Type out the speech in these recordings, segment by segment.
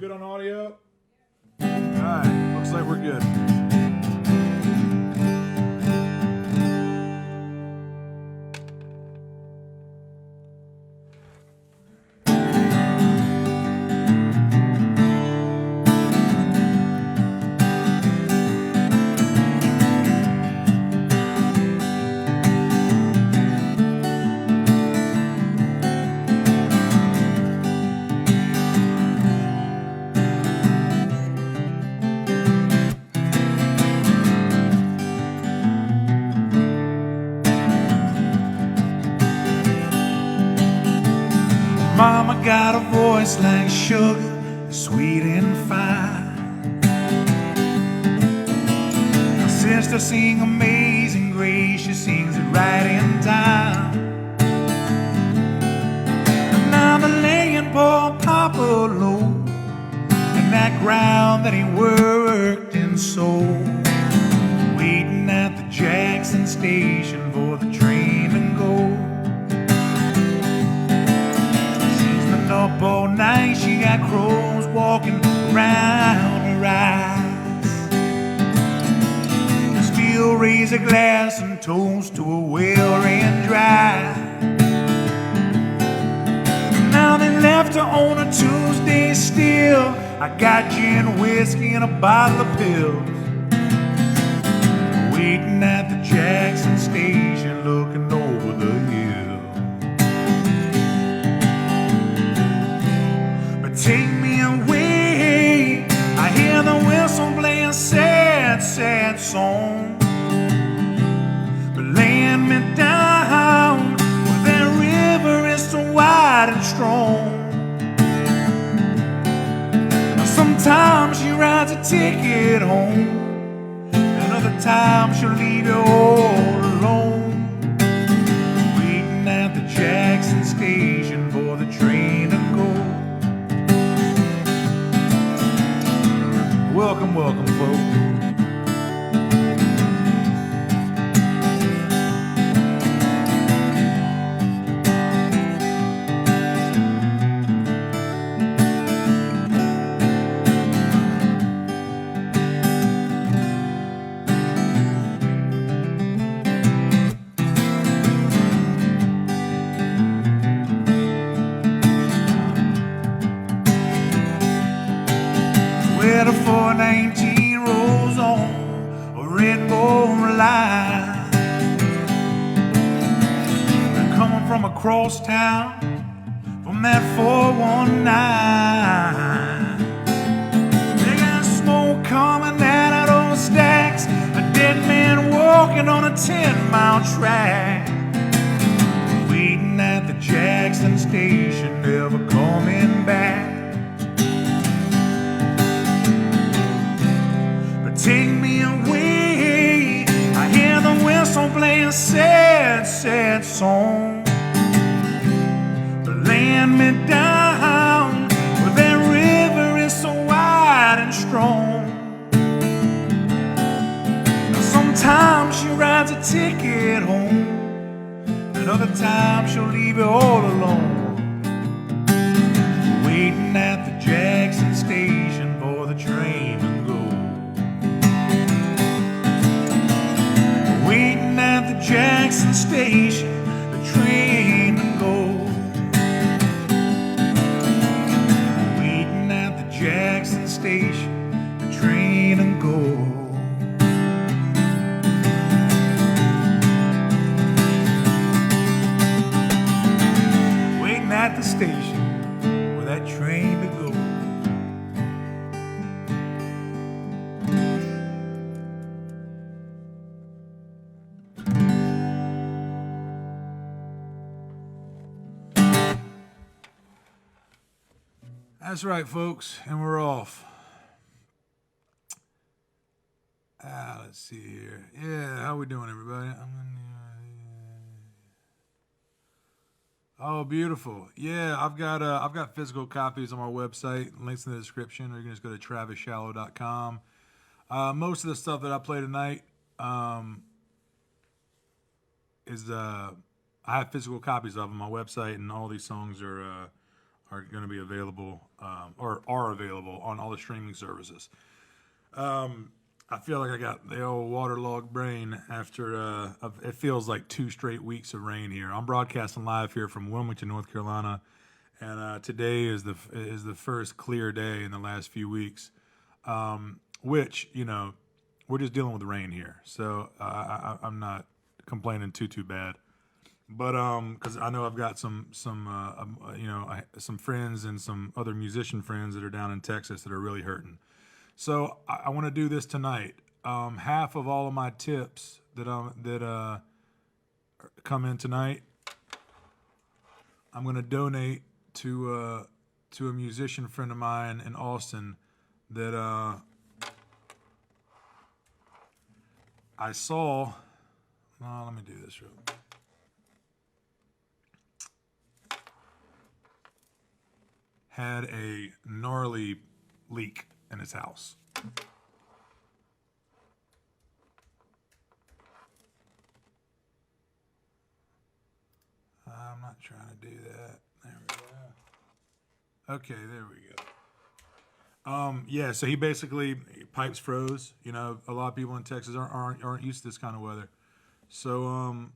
good on audio? Alright, looks like we're good. Mama got a voice like sugar, sweet and fine. My sister sings Amazing Grace, she sings it right in time. And now they're laying poor Papa low in that ground that he worked and sold, waiting at the Jackson station for the train to go. Up all night, she got crows walking around her eyes. Still raise a glass and toast to a well-ran dry. Now they left her on a Tuesday still. I got gin, whiskey, and a bottle of pills, waiting at the Jackson station, looking over the hill. Take me away, I hear the whistle play a sad, sad song. But laying me down where that river is so wide and strong. Now sometimes she rides a ticket home, and other times she'll leave you all alone, waiting at the Jackson station for the train to go. Welcome, welcome, folks. Where the 419 rolls on a red bone line, they're coming from across town from that 419. They got smoke coming out of those stacks, a dead man walking on a 10-mile track, waiting at the Jackson station, never coming back. Take me away, I hear the whistle play a sad, sad song. But laying me down where that river is so wide and strong. Now sometimes she rides a ticket home, and other times she'll leave you all alone, waiting at the Jackson station for the train to go. Waiting at the Jackson station, the train to go. Waiting at the Jackson station, the train to go. Waiting at the station for that train to go. That's right, folks, and we're off. Let's see here. Yeah, how we doing, everybody? Oh, beautiful. Yeah, I've got physical copies on my website. Links in the description, or you can just go to TravisShallow.com. Most of the stuff that I play tonight is I have physical copies of on my website, and all these songs are are going to be available or are available on all the streaming services. I feel like I got the old waterlogged brain after it feels like 2 straight weeks of rain here. I'm broadcasting live here from Wilmington, North Carolina, and today is the first clear day in the last few weeks, which, you know, we're just dealing with rain here, so I'm not complaining too bad. But because I know I've got some friends and some other musician friends that are down in Texas that are really hurting. So I want to do this tonight. Half of all of my tips that come in tonight, I'm going to donate to a musician friend of mine in Austin that I saw. Let me do this real quick. Had a gnarly leak in his house. I'm not trying to do that. There we go. Okay, there we go. Yeah, so he basically, pipes froze. You know, a lot of people in Texas aren't used to this kind of weather. So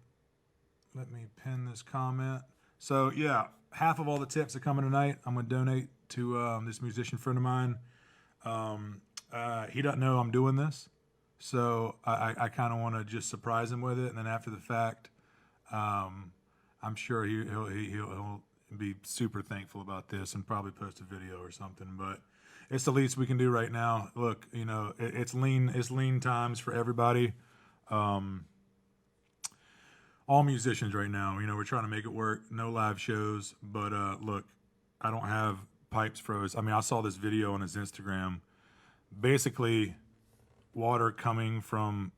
let me pin this comment. So yeah, half of all the tips that come in tonight, I'm going to donate to this musician friend of mine. He doesn't know I'm doing this, so I kind of want to just surprise him with it, and then after the fact, I'm sure he'll be super thankful about this and probably post a video or something. But it's the least we can do right now. Look, you know, it's lean times for everybody. All musicians right now, you know, we're trying to make it work. No live shows, but look, I don't have pipes froze. I mean, I saw this video on his Instagram. Basically, water coming from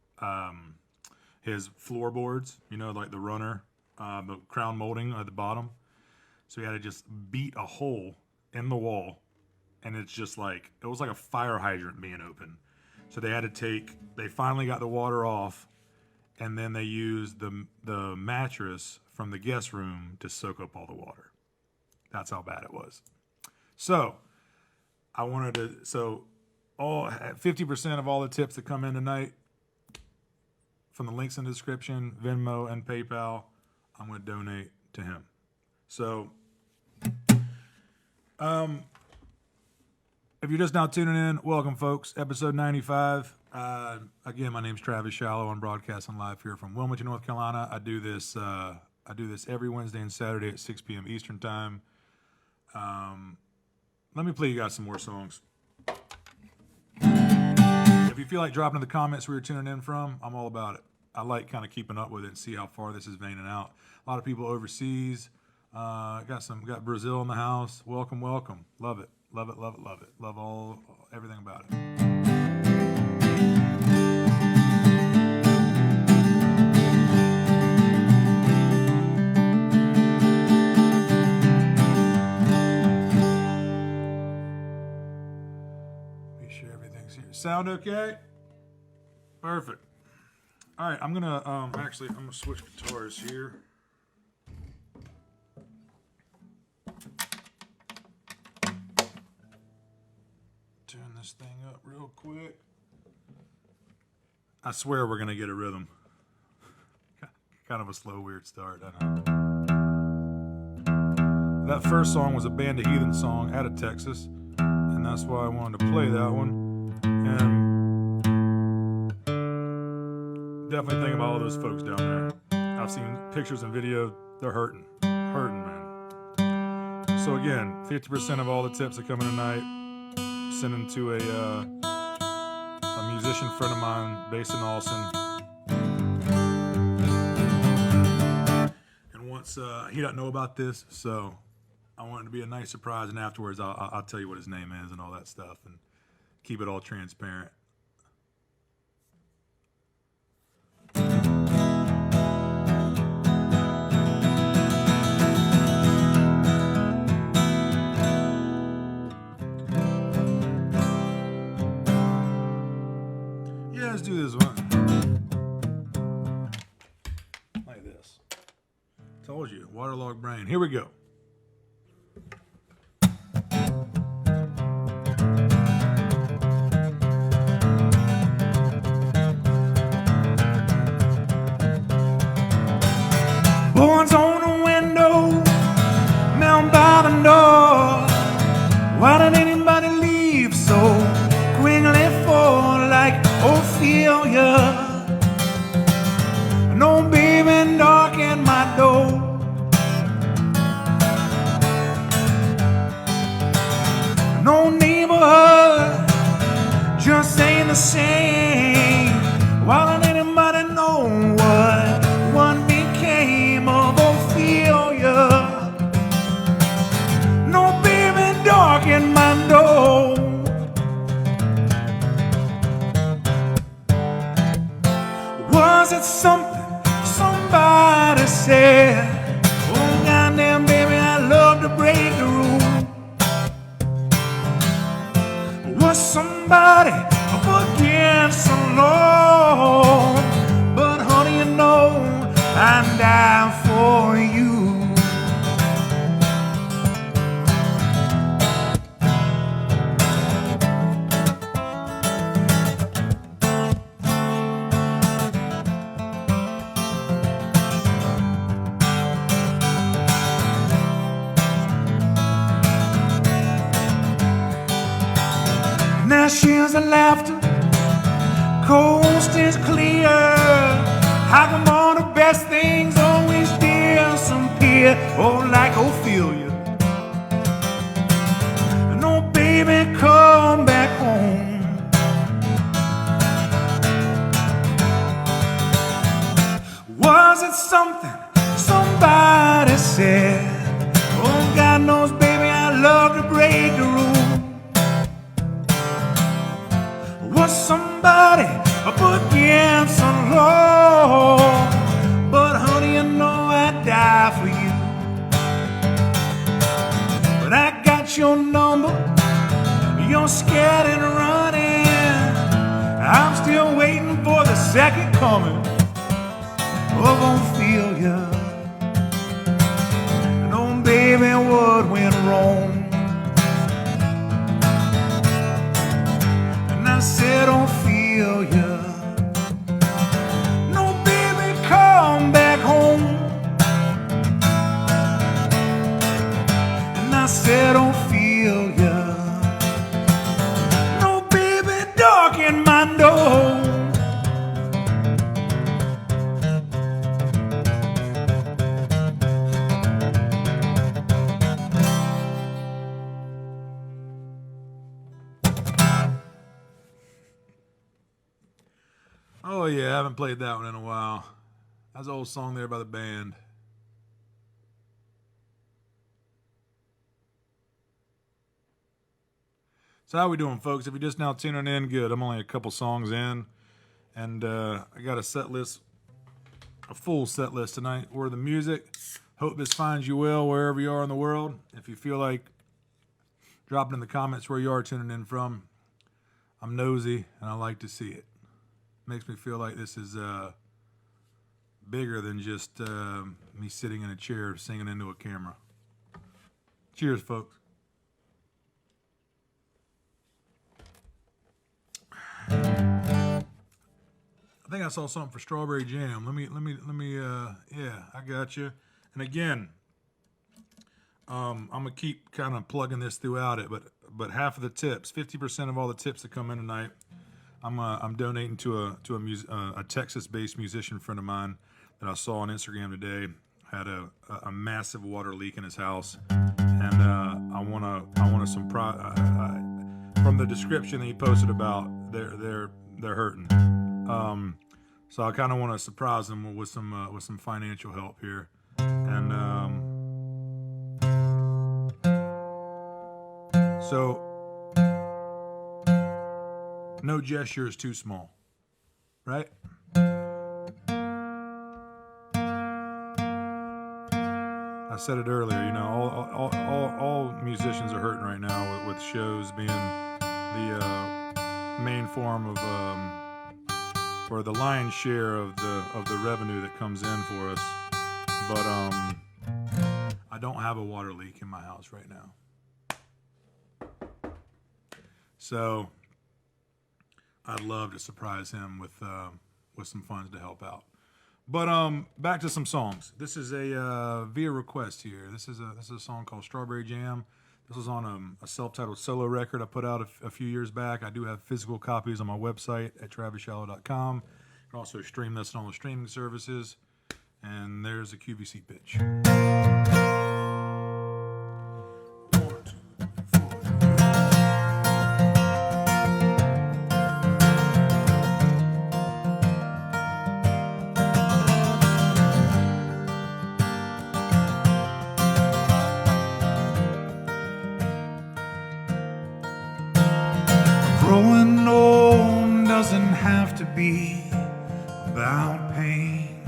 his floorboards, you know, like the runner, the crown molding at the bottom. So he had to just beat a hole in the wall, and it's just like, it was like a fire hydrant being open. So they finally got the water off, and then they used the mattress from the guest room to soak up all the water. That's how bad it was. So I wanted to, all 50% of all the tips that come in tonight from the links in the description, Venmo and PayPal, I'm going to donate to him. So, if you're just now tuning in, welcome, folks. Episode 95. Again, my name's Travis Shallow. I'm broadcasting live here from Wilmington, North Carolina. I do this every Wednesday and Saturday at 6 p.m. Eastern Time. Let me play you guys some more songs. If you feel like dropping in the comments where you're tuning in from, I'm all about it. I like kind of keeping up with it and see how far this is veining out. A lot of people overseas. Got Brazil in the house. Welcome. Love it. Love everything about it. Make sure everything's here. Sound okay? Perfect. All right, I'm gonna switch guitars here. Turn this thing up real quick. I swear we're gonna get a rhythm. Kind of a slow, weird start, I know. That first song was a Band of Heathen song out of Texas, and that's why I wanted to play that one. And definitely think about all those folks down there. I've seen pictures and video. They're hurting, man. So again, 50% of all the tips that come in tonight, sending to a musician friend of mine based in Austin. And once he doesn't know about this, so I want it to be a nice surprise. And afterwards, I'll tell you what his name is and all that stuff, and keep it all transparent. Yeah, let's do this one. Like this. Told you, waterlogged brain. Here we go. no neighborhood just ain't the same. Why don't anybody know what became of Ophelia? No baby dark in my door. Was it something somebody said? Oh goddamn baby, I love to break the rules. Was somebody up against the law? But honey, you know I'd die for you. Now she's a laughter, coast is clear. How come all the best things always disappear? Oh, like Ophelia. No baby, come back home. Was it something somebody said? Oh, God knows, baby, I love to break the rules. Was somebody up against the law? But honey, you know I'd die for you. But I got your number, you're scared and running. I'm still waiting for the second coming of Ophelia. And oh baby, what went wrong? I said, Ophelia, no baby, come back home. And I said, Ophelia, no baby, dark in my door. Oh yeah, I haven't played that one in a while. That's an old song there by the band. So how we doing, folks? If you're just now tuning in, good. I'm only a couple songs in, and I got a set list, a full set list tonight. Where the music. Hope this finds you well wherever you are in the world. If you feel like dropping in the comments where you are tuning in from, I'm nosy and I like to see it. Makes me feel like this is bigger than just me sitting in a chair singing into a camera. Cheers, folks. I think I saw something for strawberry jam. Let me. Yeah, I got you. And again, I'm gonna keep kind of plugging this throughout it, but half of the tips, 50% of all the tips that come in tonight, I'm donating to a Texas-based musician friend of mine that I saw on Instagram today. Had a massive water leak in his house, and I want to from the description that he posted about they're hurting. So I kind of want to surprise them with some financial help here, and so. No gesture is too small, right? I said it earlier, you know, all musicians are hurting right now with shows being the main form of, or the lion's share of the revenue that comes in for us. But I don't have a water leak in my house right now, so I'd love to surprise him with some funds to help out. But back to some songs. This is a via request here. This is a song called Strawberry Jam. This was on a self-titled solo record I put out a few years back. I do have physical copies on my website at TravisShallow.com. You can also stream this on all the streaming services. And there's a QVC pitch. Growing old doesn't have to be about pain.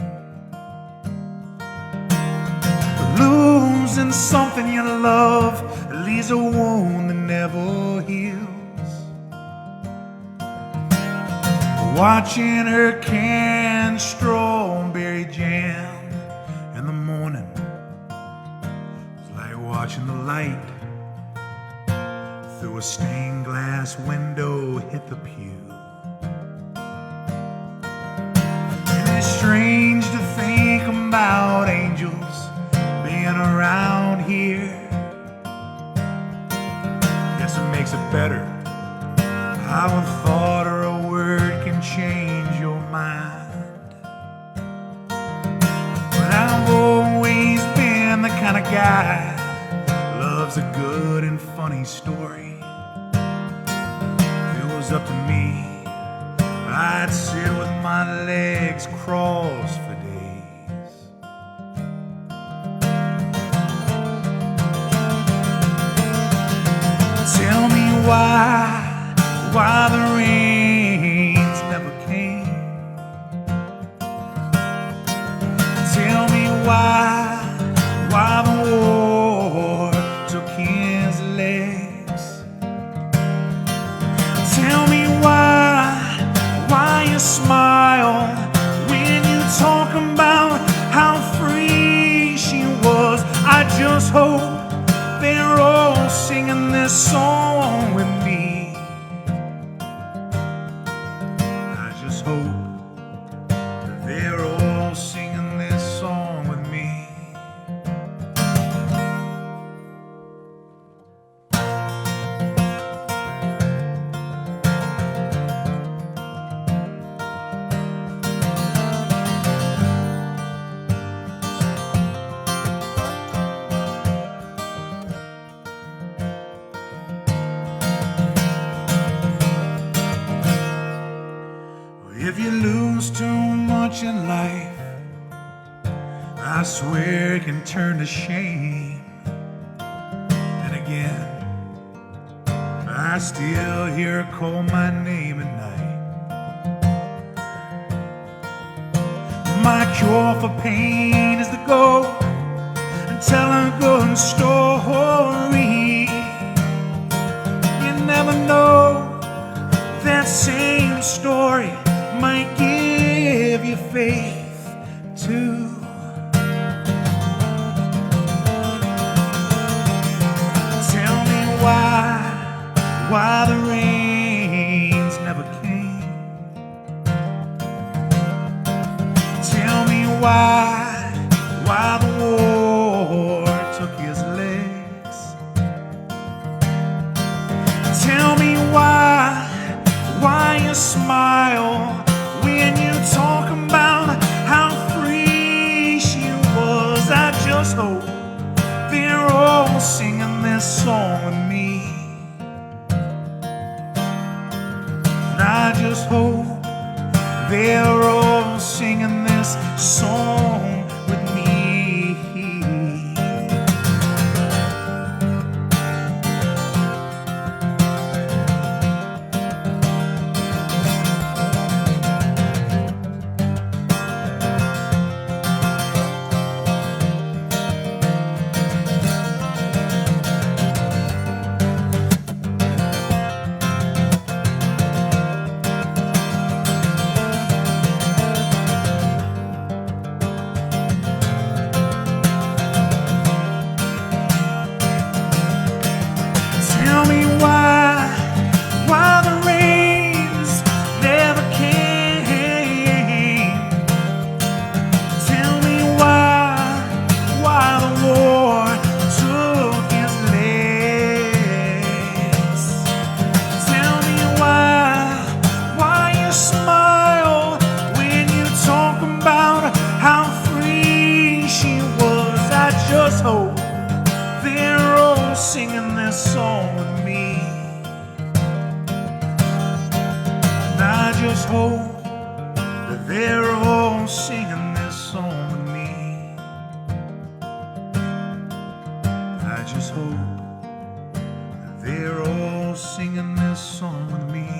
Losing something you love leaves a wound that never heals. Watching her can strawberry jam in the morning, it's like watching the light through a stained glass window hit the pew. And it's strange to think about angels being around here. Guess it makes it better how a thought or a word can change your mind. But I've always been the kind of guy who loves a good and funny story. If it was up to me, I'd sit with my legs crossed for days. Tell me why the rains never came. Tell me why the war took his legs. Tell me why you smile when you talk about how free she was. I just hope they're all singing this song with me. I just hope that they're all singing this song with me. If you lose too much in life, I swear it can turn to shame. And again, I still hear her call my name at night. My cure for pain is to go and tell a good story. You never know, that same story might give you faith too. Tell me why the rains never came. Tell me why the war took his legs. Tell me why you smile when you talk about how free she was. I just hope they're all singing this song with me. And I just hope they're all singing this song with me. Tell me why the rains never came. Tell me why the war took his legs. Tell me why you smile when you talk about how free she was. I just hope they're all singing this song with me. And I just hope that they're all singing this song with me. I just hope that they're all singing this song with me.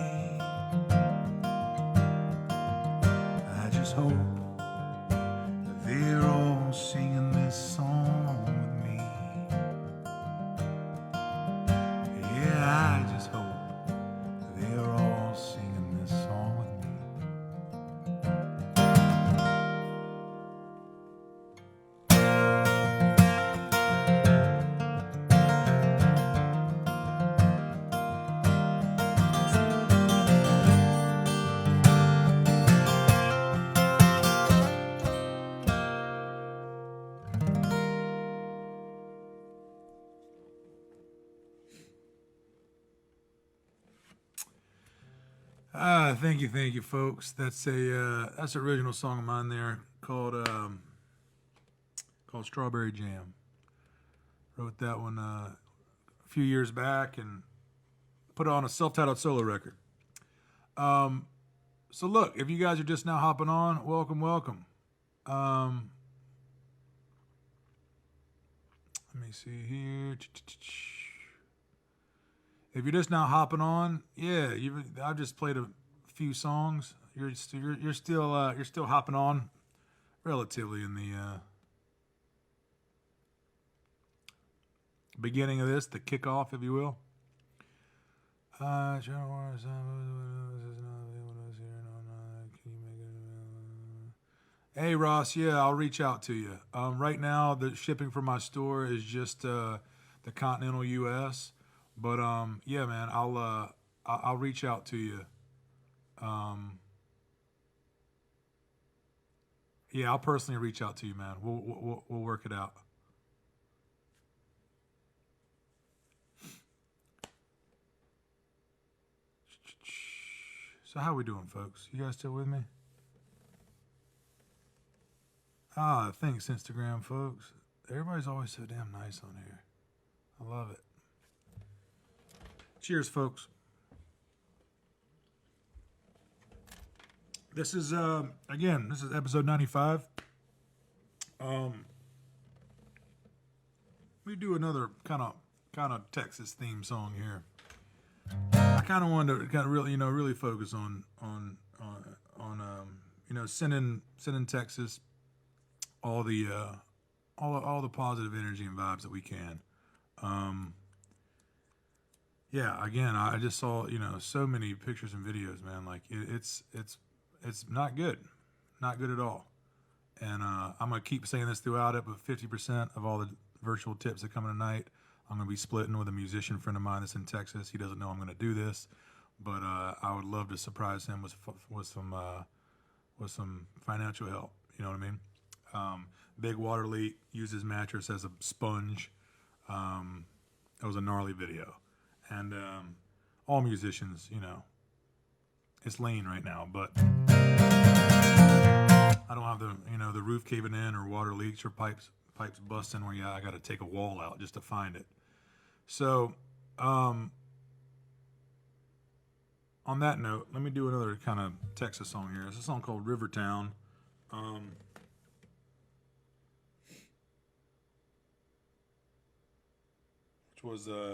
Thank you, folks. That's an original song of mine there called Strawberry Jam. Wrote that one a few years back and put it on a self-titled solo record. So look, if you guys are just now hopping on, welcome. Let me see here. If you're just now hopping on, yeah, I've just played a few songs. You're still hopping on, relatively in the beginning of this, the kickoff, if you will. Hey Ross, yeah, I'll reach out to you. Right now, the shipping from my store is just the continental U.S. But yeah, man, I'll reach out to you. Yeah, I'll personally reach out to you, man. We'll work it out. So how we doing, folks? You guys still with me? Thanks, Instagram, folks. Everybody's always so damn nice on here. I love it. Cheers, folks. This is again, this is episode 95. We do another kind of Texas theme song here. I kind of wanted to really focus on sending Texas all the positive energy and vibes that we can. Yeah, again, I just saw so many pictures and videos, man. Like it's not good at all. And I'm gonna keep saying this throughout it, but 50% of all the virtual tips that come in tonight, I'm gonna be splitting with a musician friend of mine that's in Texas. He doesn't know I'm gonna do this, but I would love to surprise him with some financial help. You know what I mean? Big water leak, used his mattress as a sponge. It was a gnarly video. And all musicians, it's lean right now, but I don't have the roof caving in or water leaks or pipes busting where I got to take a wall out just to find it. So on that note, let me do another kind of Texas song here. It's a song called Rivertown.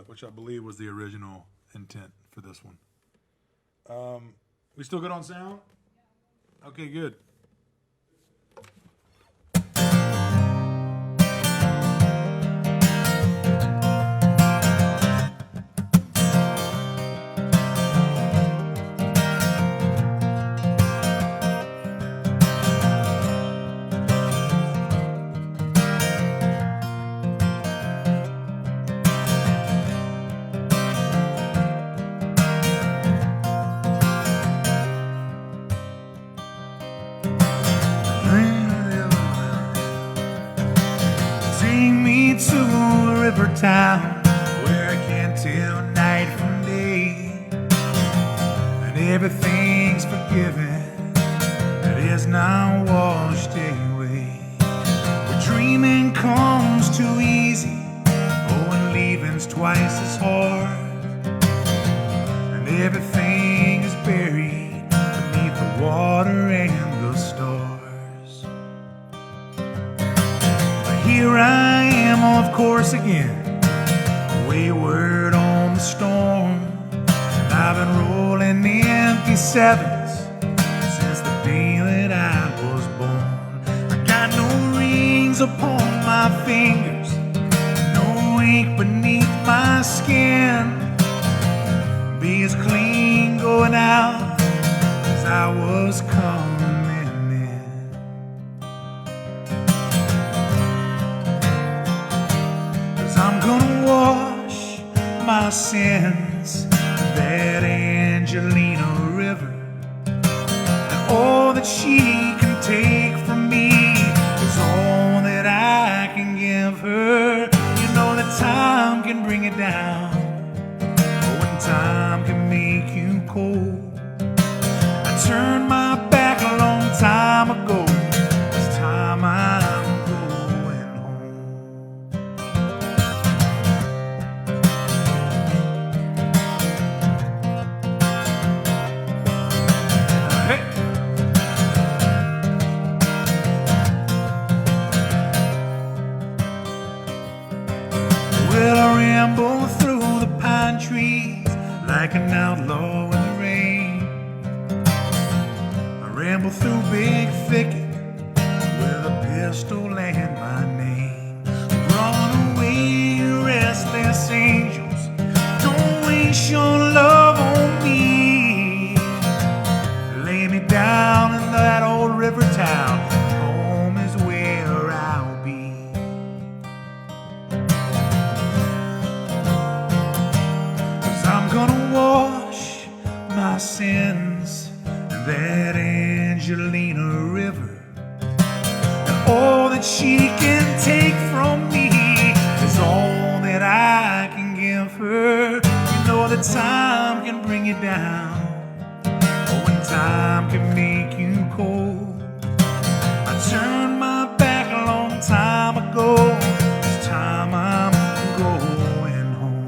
Which I believe was the original intent for this one. We still good on sound? Okay, good. Town where I can't tell night from day, and everything's forgiven that is not washed away. Where dreaming comes too easy, and leaving's twice as hard, and everything is buried beneath the water and the stars. But here I am, of course, again, wayward on the storm. And I've been rolling the empty sevens since the day that I was born. I got no rings upon my fingers, no ink beneath my skin. Be as clean going out as I was coming in. Cause I'm gonna wash my sins, that Angelina River, and all that she can take from me is all that I can give her. You know that time can bring it down, or when time can make you cold. turned my back a long time ago. This time I'm going home. Hey. Well, I ramble through the pine trees like an outlaw in the rain. I ramble through big thicket with a pistol and my name. Run away, restless angels, don't waste your love on me. Lay me down in that old river town, home is where I'll be. 'Cause I'm gonna wash my sins in that Angelina River. And all that she can take from me is all that I can give her. You know that time can bring you down, or when time can make you cold. I turned my back a long time ago. This time I'm going home.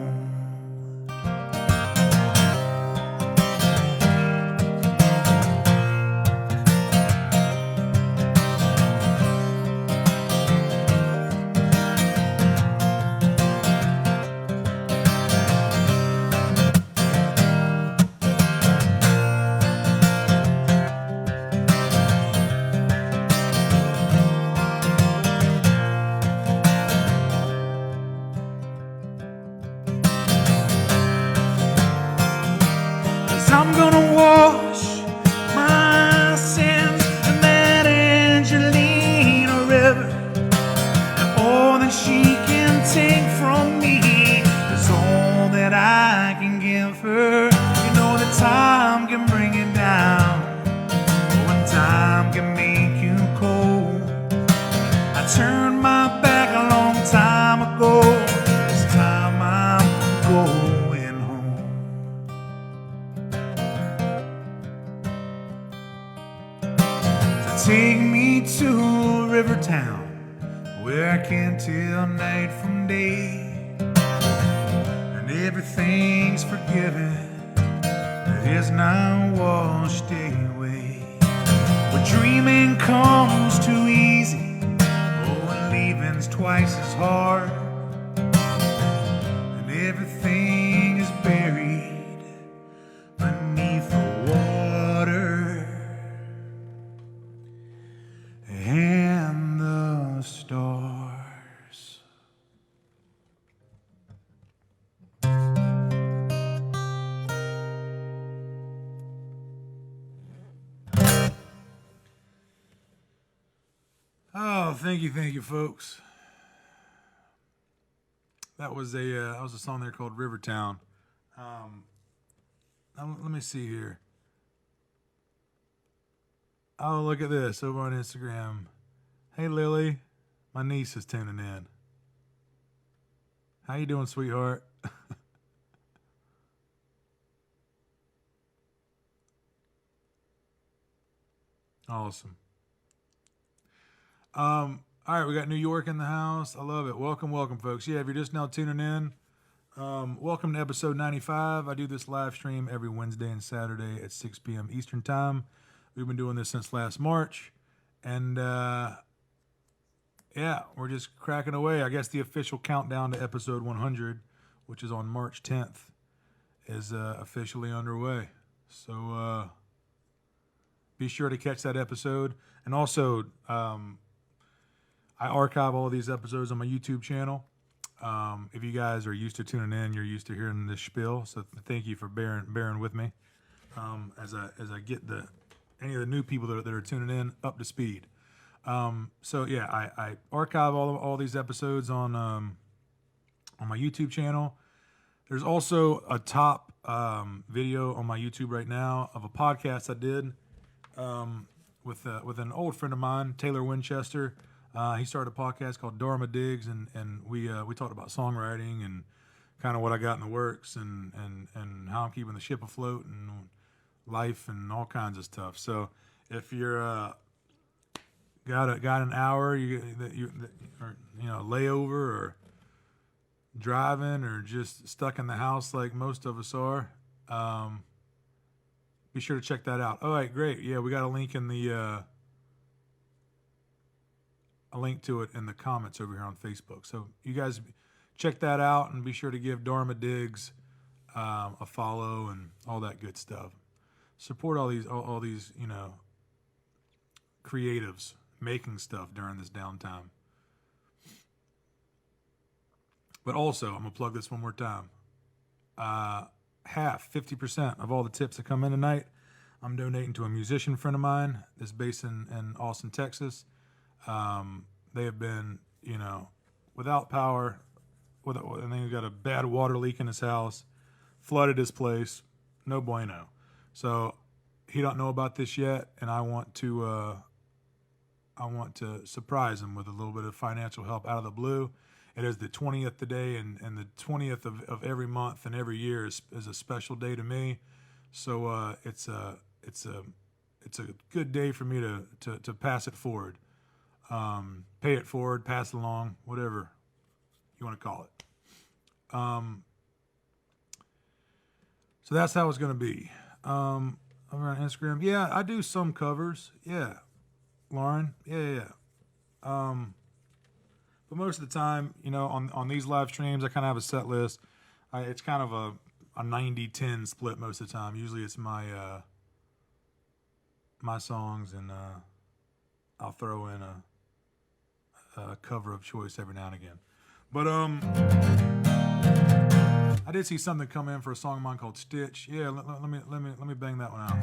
I'm gonna wash my sins in that Angelina River. And all that she can take from me is all that I can give her. You know that time can bring you down, or when time can make you cold. I turned my back a long time ago. This time I'm going home. Take me to a river town where I can't tell night from day, and everything's forgiven that is now washed away. Where dreaming comes too easy, oh, and leaving's twice as hard, and everything is buried beneath the water and the stars. Oh, thank you, folks. That was a song there called Rivertown. Let me see here. Oh, look at this over on Instagram. Hey, Lily, my niece is tuning in. How you doing, sweetheart? Awesome. All right, we got New York in the house. I love it. Welcome, folks. Yeah, if you're just now tuning in, welcome to episode 95. I do this live stream every Wednesday and Saturday at 6 p.m. Eastern Time. We've been doing this since last March, and yeah, we're just cracking away. I guess the official countdown to episode 100, which is on March 10th, is officially underway. So be sure to catch that episode. And also, I archive all of these episodes on my YouTube channel. If you guys are used to tuning in, you're used to hearing this spiel. So thank you for bearing with me as I get any of the new people that are tuning in up to speed. So yeah, I archive all these episodes on my YouTube channel. There's also a top video on my YouTube right now of a podcast I did with an old friend of mine, Taylor Winchester. He started a podcast called Dharma Digs, and we talked about songwriting and kind of what I got in the works and how I'm keeping the ship afloat and life and all kinds of stuff. So if you're got an hour, or layover, or driving, or just stuck in the house like most of us are, be sure to check that out. All right, great. Yeah, we got a link in the a link to it in the comments over here on Facebook. So you guys check that out, and be sure to give Dharma Diggs a follow and all that good stuff. Support all these creatives making stuff during this downtime. But also, I'm gonna plug this one more time. 50% of all the tips that come in tonight, I'm donating to a musician friend of mine that's based in Austin, Texas. They have been, without power, and they've got a bad water leak in his house, flooded his place, no bueno. So he don't know about this yet, and I want to surprise him with a little bit of financial help out of the blue. It is the 20th today, and the 20th of every month and every year is a special day to me. So it's a good day for me to pass it forward, pay it forward, pass it along, whatever you want to call it. So that's how it's going to be. Over on Instagram, yeah, I do some covers. Yeah, Lauren, yeah. But most of the time, on these live streams, I kind of have a set list. It's kind of a 90-10 split most of the time. Usually it's my songs, and I'll throw in a cover of choice every now and again. But I did see something come in for a song of mine called Stitch. Yeah, let me bang that one out.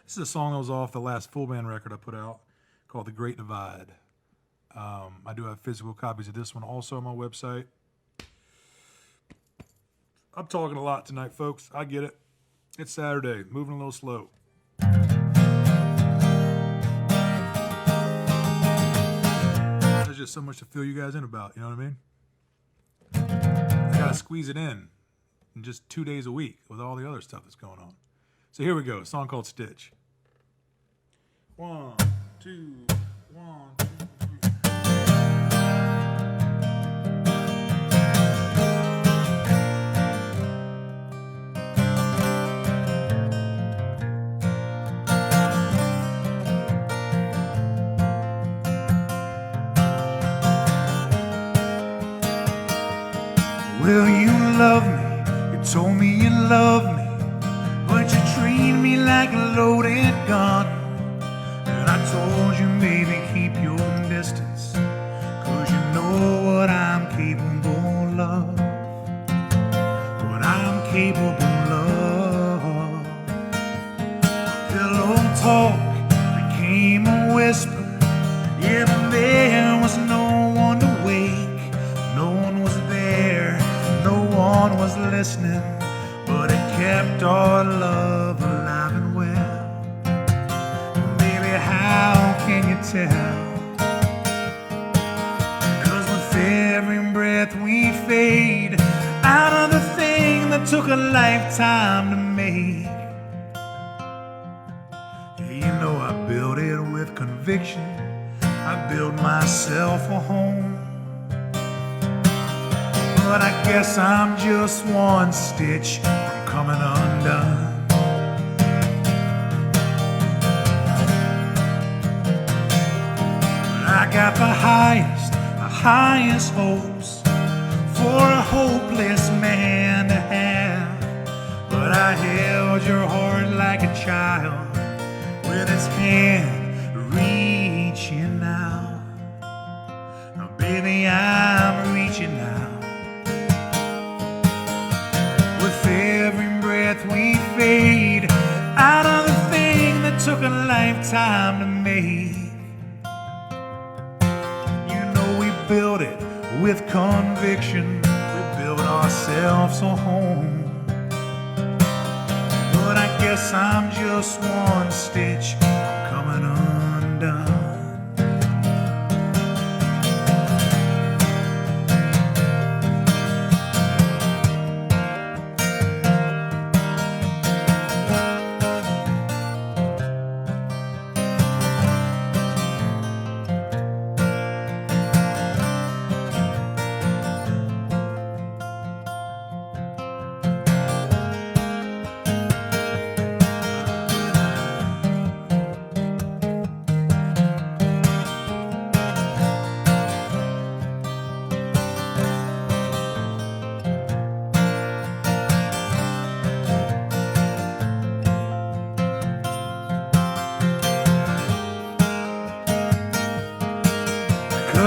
This is a song that was off the last full band record I put out, called The Great Divide. I do have physical copies of this one also on my website. I'm talking a lot tonight, folks. I get it. It's Saturday, moving a little slow. There's just so much to fill you guys in about, you know what I mean? I gotta squeeze it in just 2 days a week with all the other stuff that's going on. So here we go, a song called Stitch. 1, 2, 1, 2, 3. Well, you love me, you told me you love me, but you treat me like a loaded gun. And I told you, baby, keep your distance, 'cause you know what I'm capable of. What I'm capable of. Pillow talk became a whisper. Yeah, but there was no one to wake. No one was there, no one was listening, but it kept our love alive and well. How can you tell? 'Cause with every breath we fade out of the thing that took a lifetime to make. You know I built it with conviction. I built myself a home. But I guess I'm just one stitch from coming undone. I got the highest hopes for a hopeless man to have. But I held your heart like a child with its hand reaching out. Now, baby, I'm reaching out. With every breath we fade out of the thing that took a lifetime to make. Built it with conviction. We built ourselves a home. But I guess I'm just one stitch coming undone.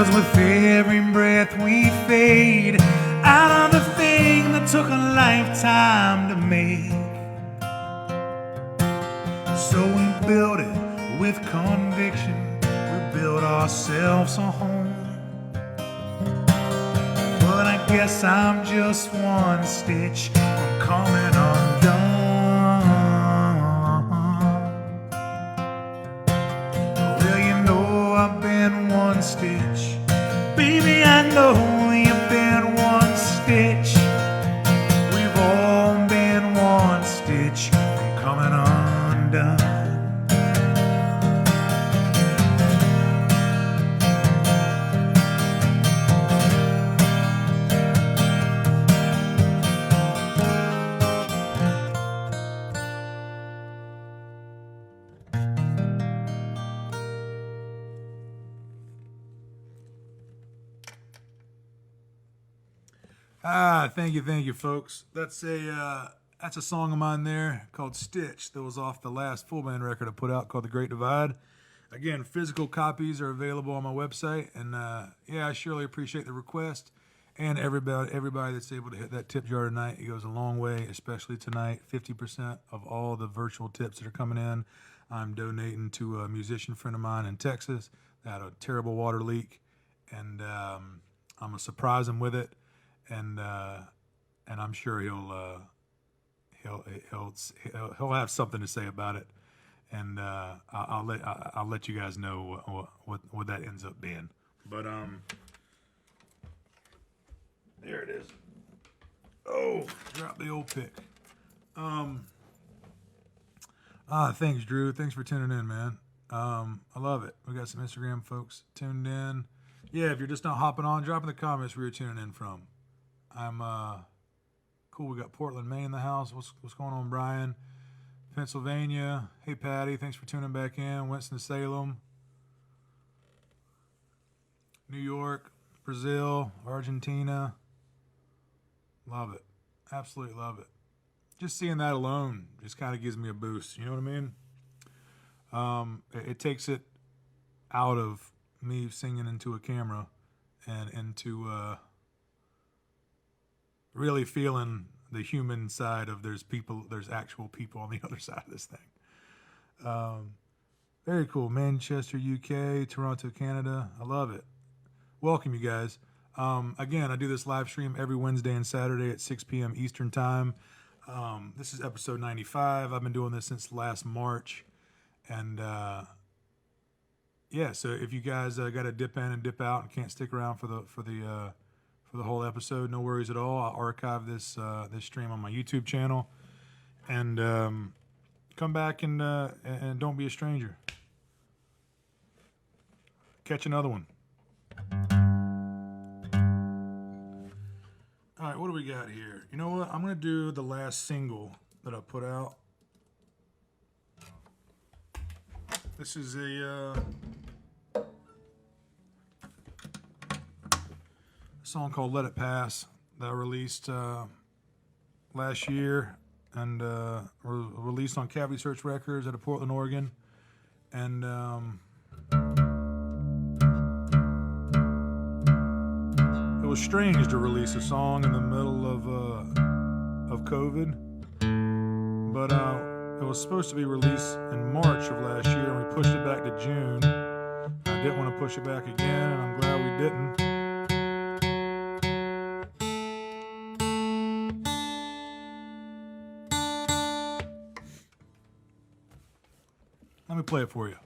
'Cause with every breath we fade out of the thing that took a lifetime to make. So we built it with conviction, we built ourselves a home. But I guess I'm just one stitch from coming undone. Well, you know I've been one stitch, baby, I know you've been one stitch. We've all been one stitch from coming undone. Thank you, folks. That's a song of mine there called Stitch that was off the last full band record I put out called The Great Divide. Again, physical copies are available on my website, and I surely appreciate the request and everybody that's able to hit that tip jar tonight. It goes a long way, especially tonight. 50% of all the virtual tips that are coming in, I'm donating to a musician friend of mine in Texas that had a terrible water leak, and I'm gonna surprise him with it. And I'm sure he'll have something to say about it, and I'll let you guys know what that ends up being. But there it is. Oh, drop the old pick. Thanks, Drew. Thanks for tuning in, man. I love it. We got some Instagram folks tuned in. Yeah, if you're just not hopping on, drop in the comments where you're tuning in from. I'm cool. We got Portland, Maine in the house. What's going on, Brian? Pennsylvania. Hey, Patty. Thanks for tuning back in. Winston-Salem. New York, Brazil, Argentina. Love it. Absolutely love it. Just seeing that alone just kind of gives me a boost. You know what I mean? It takes it out of me singing into a camera and into really feeling the human side of there's actual people on the other side of this thing. Very cool. Manchester, UK, Toronto, Canada. I love it. Welcome, you guys. Again, I do this live stream every Wednesday and Saturday at 6 p.m. Eastern time. This is episode 95. I've been doing this since last March. And so if you guys got to dip in and dip out and can't stick around for the whole episode, no worries at all. I'll archive this stream on my YouTube channel, and come back and don't be a stranger. Catch another one. All right, what do we got here? You know what? I'm gonna do the last single that I put out. This is a song called Let It Pass that I released last year, and released on Cavity Search Records out of Portland, Oregon. And it was strange to release a song in the middle of COVID, but it was supposed to be released in March of last year, and we pushed it back to June. I didn't want to push it back again, and I'm glad we didn't. Let me play it for you.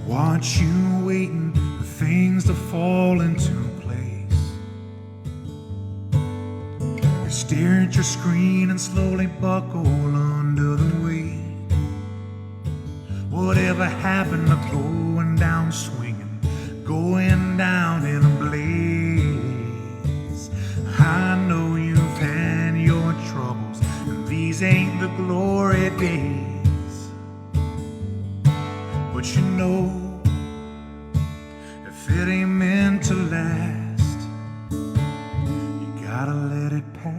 Watch you waiting for things to fall into place. You stare at your screen and slowly buckle under the weight. Whatever happened to going down swinging, going down in a blaze? I know you've had glory days. But you know, if it ain't meant to last, you gotta let it pass.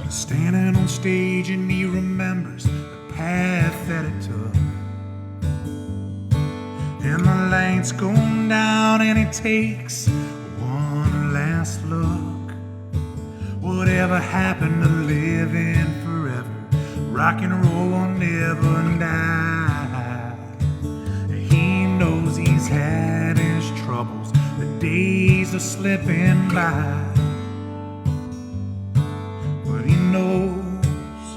Standing on stage and he remembers the path that it took, and the lights go down and he takes one last look. Whatever happened to living forever? Rock and roll will never die. He knows he's had his troubles, the days are slipping by. Knows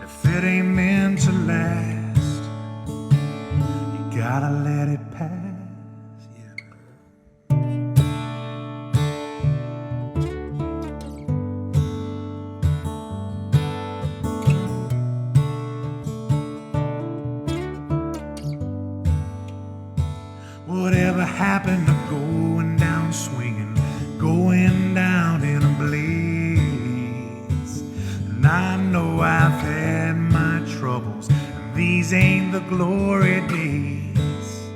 if it ain't meant to last, you gotta let it pass. Whatever happened to going down swinging, going down in a blaze? I know I've had my troubles, and these ain't the glory days.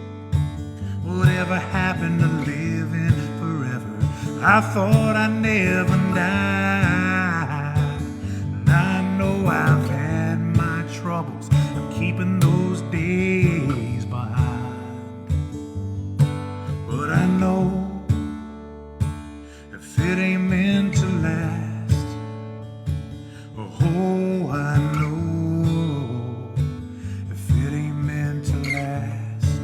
Whatever happened to living forever? I thought I'd never die. And I know I've had my troubles, I'm keeping those days behind. But I know if it ain't meant to last, oh, I know if it ain't meant to last.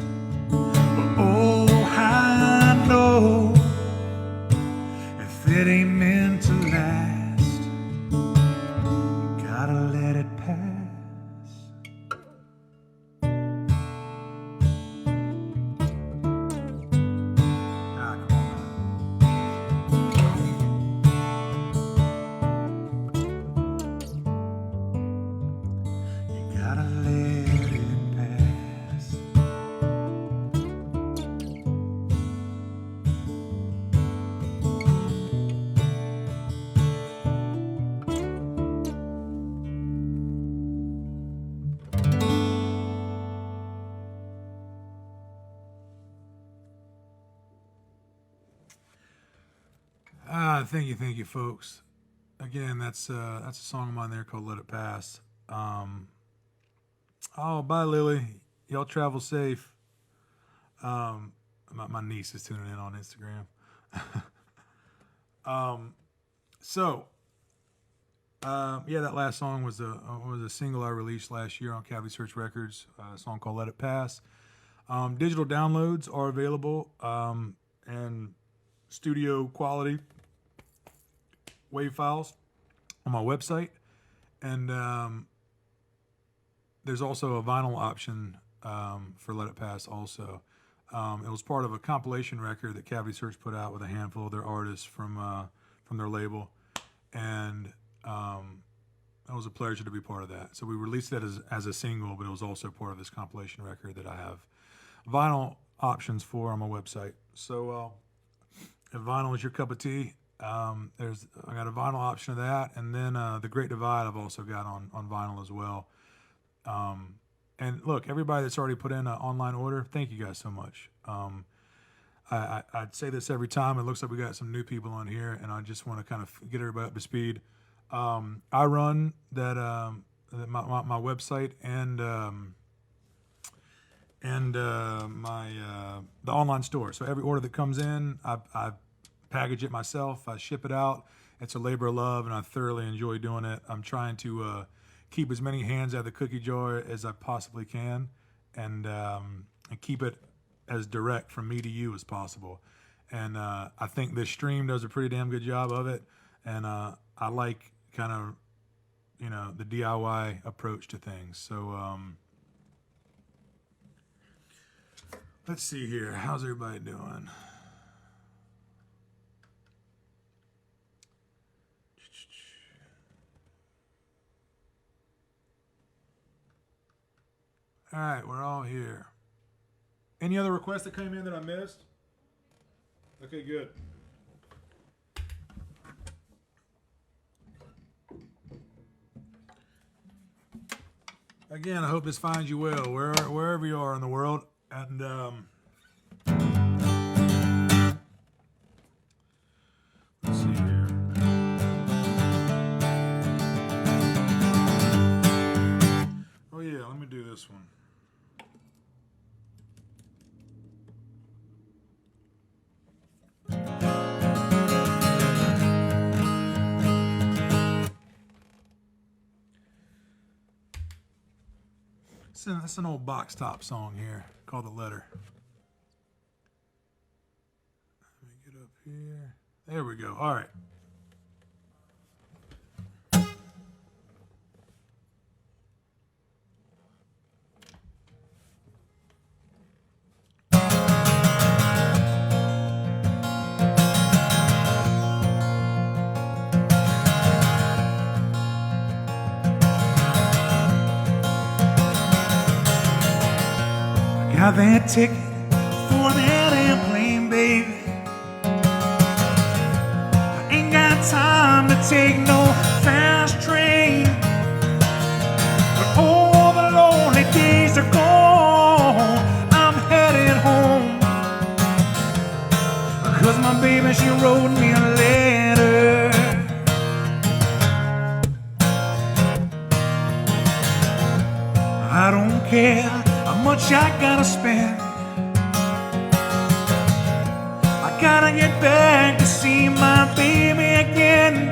Oh, I know if it ain't meant to last, you gotta let it pass. Ah, come on. Gotta let it pass. Thank you, folks. Again, that's a song of mine there called "Let It Pass." Oh, bye, Lily. Y'all travel safe. My niece is tuning in on Instagram. Yeah, that last song was a single I released last year on Cavity Search Records. A song called "Let It Pass." Digital downloads are available, and studio quality WAV files on my website, and there's also a vinyl option for Let It Pass also. It was part of a compilation record that Cavity Search put out with a handful of their artists from their label, and it was a pleasure to be part of that. So we released that as a single, but it was also part of this compilation record that I have vinyl options for on my website. So if vinyl is your cup of tea, I got a vinyl option of that, and then The Great Divide I've also got on vinyl as well. And look, everybody that's already put in an online order, thank you guys so much. I'd say this every time. It looks like we got some new people on here, and I just want to kind of get everybody up to speed. I run that my website and the online store. So every order that comes in, I package it myself. I ship it out. It's a labor of love, and I thoroughly enjoy doing it. I'm trying to keep as many hands out of the cookie jar as I possibly can, and keep it as direct from me to you as possible. And I think this stream does a pretty damn good job of it. And I like kind of, the DIY approach to things. So let's see here. How's everybody doing? All right, we're all here. Any other requests that came in that I missed? Okay, good. Again, I hope this finds you well, wherever you are in the world. And let's see here. Oh yeah, let me do this one. That's an old box top song here called The Letter. Let me get up here. There we go. All right. Got that ticket for that airplane, baby. I ain't got time to take no fast train. But all the lonely days are gone. I'm headed home. Cause my baby, she wrote me a letter. I don't care how much I gotta spend. I gotta get back to see my baby again.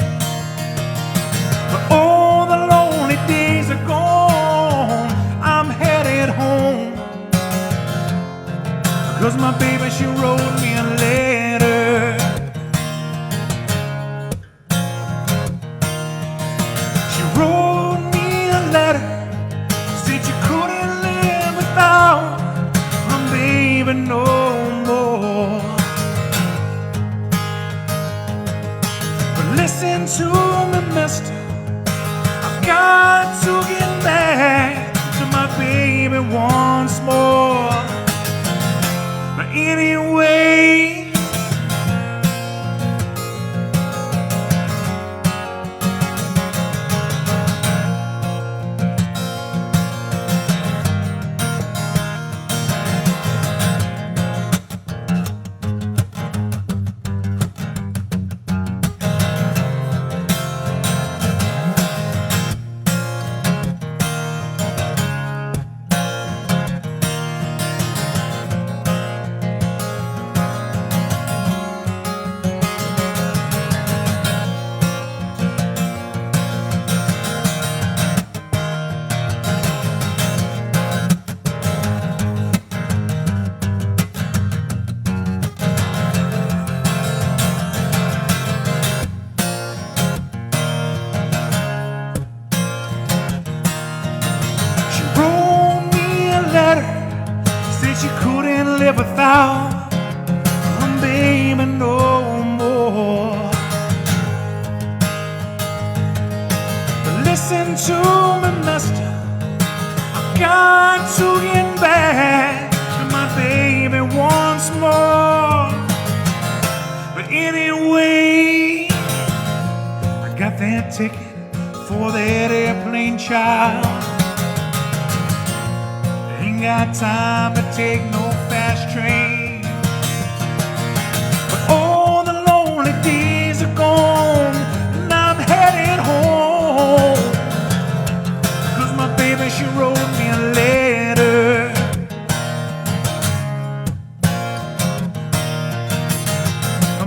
But all the lonely days are gone. I'm headed home. Cause my baby, she wrote me a letter. She wrote me a letter. Said you couldn't live without my baby no more. But listen to me, mister, I've got to get back to my baby once more. But anyway, she couldn't live without my baby no more. But listen to me, mister, I've got to get back to my baby once more. But anyway, I got that ticket for that airplane, child. Ain't got time to take no fast train. But all the lonely days are gone, and I'm headed home. Cause my baby, she wrote me a letter.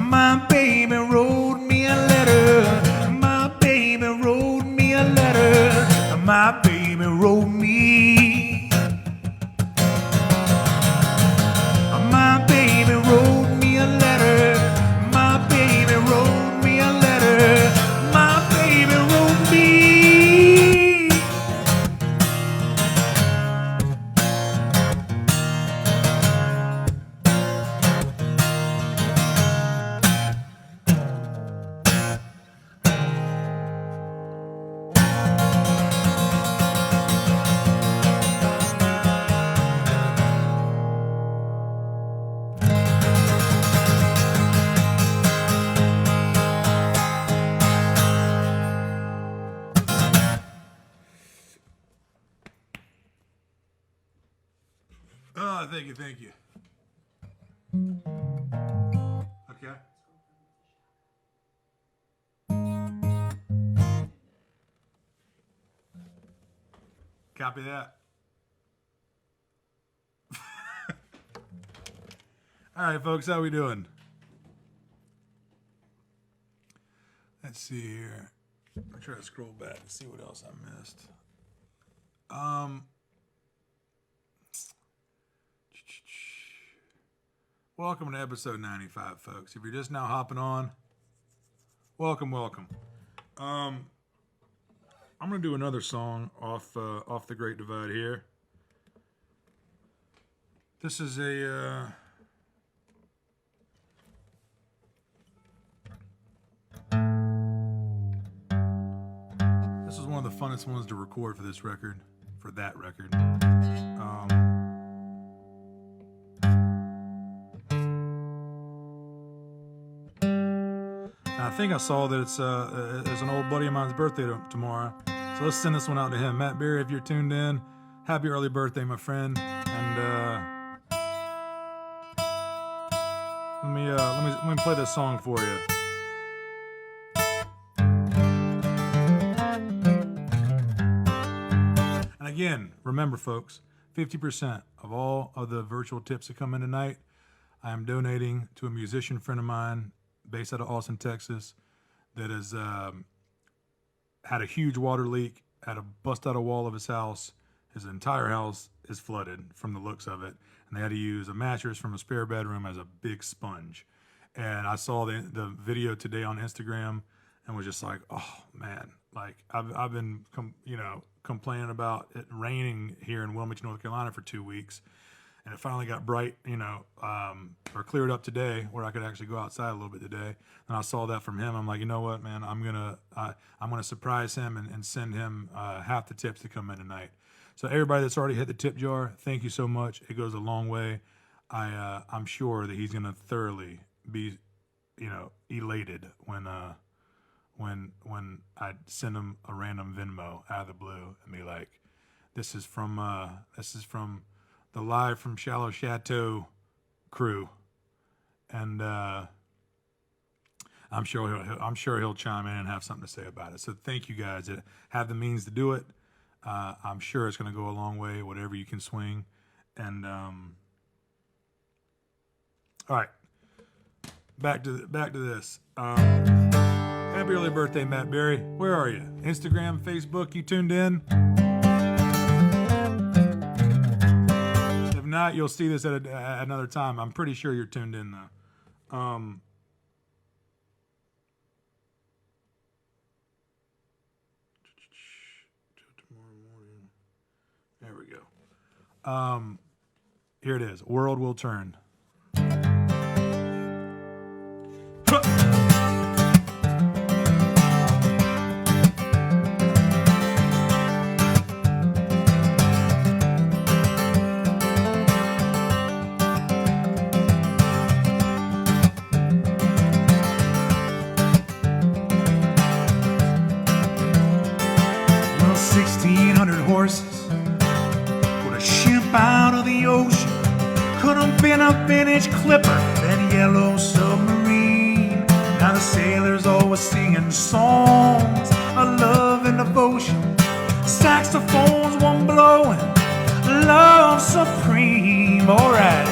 My baby wrote me a letter. My baby wrote me a letter. My baby wrote me. My baby wrote me a letter. My baby wrote me a letter. My baby wrote me. Oh, thank you, thank you. Okay. Copy that. All right, folks, how we doing? Let's see here. I'll try to scroll back and see what else I missed. Welcome to episode 95, folks. If you're just now hopping on, welcome. I'm gonna do another song off the Great Divide here. This is a this is one of the funnest ones to record for this record, for that record. I think I saw that it's an old buddy of mine's birthday tomorrow, so let's send this one out to him. Matt Berry, if you're tuned in, happy early birthday, my friend. And let me play this song for you. And again, remember, folks, 50% of all of the virtual tips that come in tonight, I am donating to a musician friend of mine based out of Austin, Texas, that has had a huge water leak, had to bust out a wall of his house. His entire house is flooded from the looks of it, and they had to use a mattress from a spare bedroom as a big sponge. And I saw the video today on Instagram and was just like, oh man, like I've been complaining about it raining here in Wilmington, North Carolina for 2 weeks. And it finally got bright, or cleared up today where I could actually go outside a little bit today. And I saw that from him. I'm like, you know what, man, I'm gonna surprise him and send him half the tips to come in tonight. So everybody that's already hit the tip jar, thank you so much. It goes a long way. I'm sure that he's gonna thoroughly be, elated when I send him a random Venmo out of the blue and be like, this is from the Live from Chateau crew, and I'm sure he'll chime in and have something to say about it. So thank you guys that have the means to do it. I'm sure it's going to go a long way, whatever you can swing. And all right, back to this. Happy early birthday, Matt Berry. Where are you? Instagram, Facebook? You tuned in? Not, you'll see this at another time. I'm pretty sure you're tuned in though. Tomorrow morning. There we go. Here it is. World will turn. Out of the ocean, could have been a vintage clipper, that yellow submarine. Now the sailors always singing songs of love and devotion, saxophones one blowing, love supreme. Alright.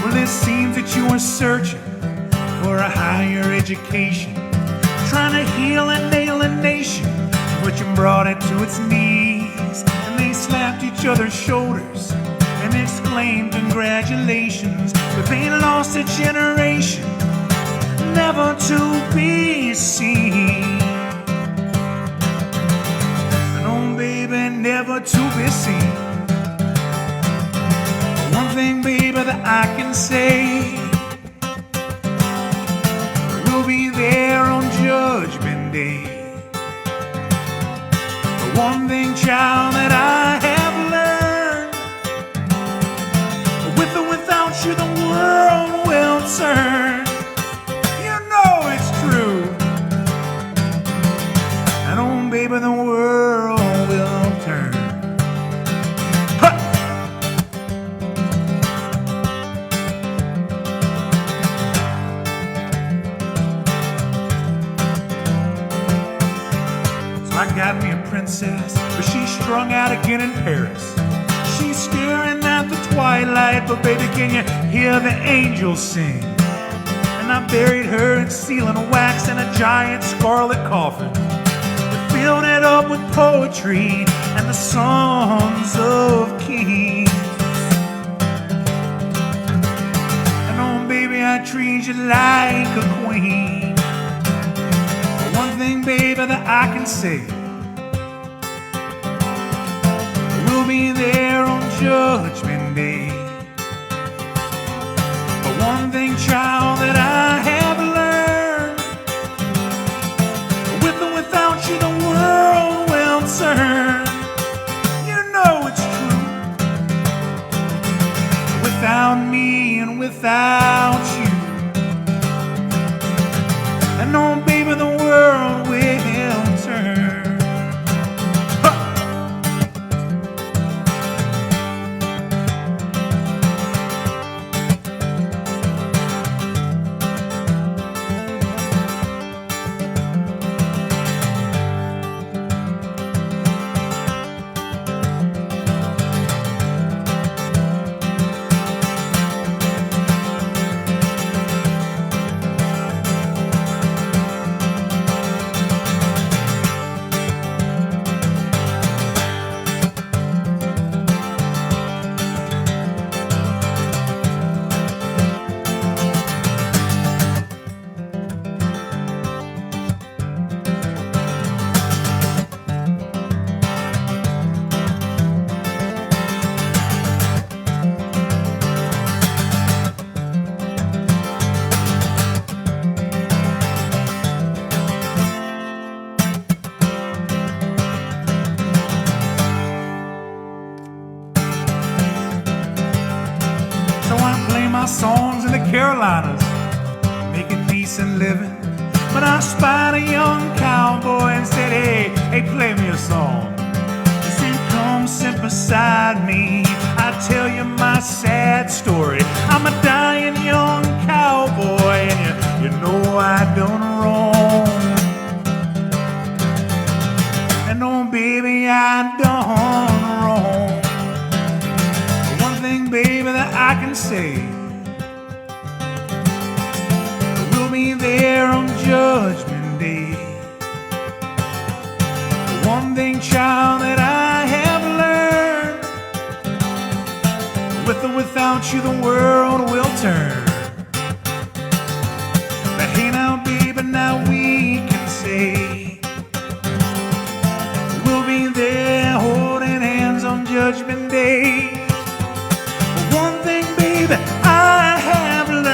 Well, it seems that you are searching for a higher education, trying to heal and nail a nation, but you brought it to its knees. And they slapped each other's shoulders and exclaimed congratulations, but they lost a generation never to be seen. And oh baby, never to be seen. One thing baby that I can say, be there on Judgment Day. The one thing, child, that I have learned, with or without you, the world will turn. You know it's true. princess, but she's strung out again in Paris. She's staring at the twilight, but baby, can you hear the angels sing? And I buried her in sealing wax in a giant scarlet coffin. We filled it up with poetry and the songs of kings. And oh baby, I treat you like a queen. But one thing, baby, that I can say, we'll be there on Judgment Day. But one thing, child, that I have learned, with or without you the world will turn. You know it's true. Without me and without you, and oh baby, the world will turn. Songs in the Carolinas, making decent living. But I spied a young cowboy and said, hey, play me a song. He said, come sit beside me, I'll tell you my sad story. I'm a dying young cowboy, and you know I done wrong. And oh baby, I done wrong. But one thing, baby, that I can say, be there on Judgment Day. The one thing, child, that I have learned, with or without you the world will turn. But hey now baby, now we can say we'll be there holding hands on Judgment Day. But one thing, baby, I have learned,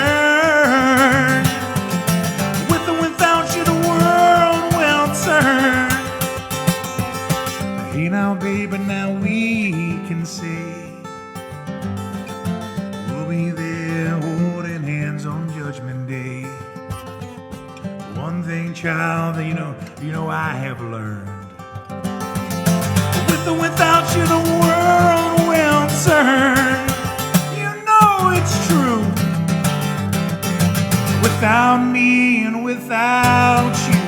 hey now baby, now we can say we'll be there holding hands on Judgment Day. One thing, child, that you know I have learned, with or without you the world will turn. You know it's true. Without me and without you,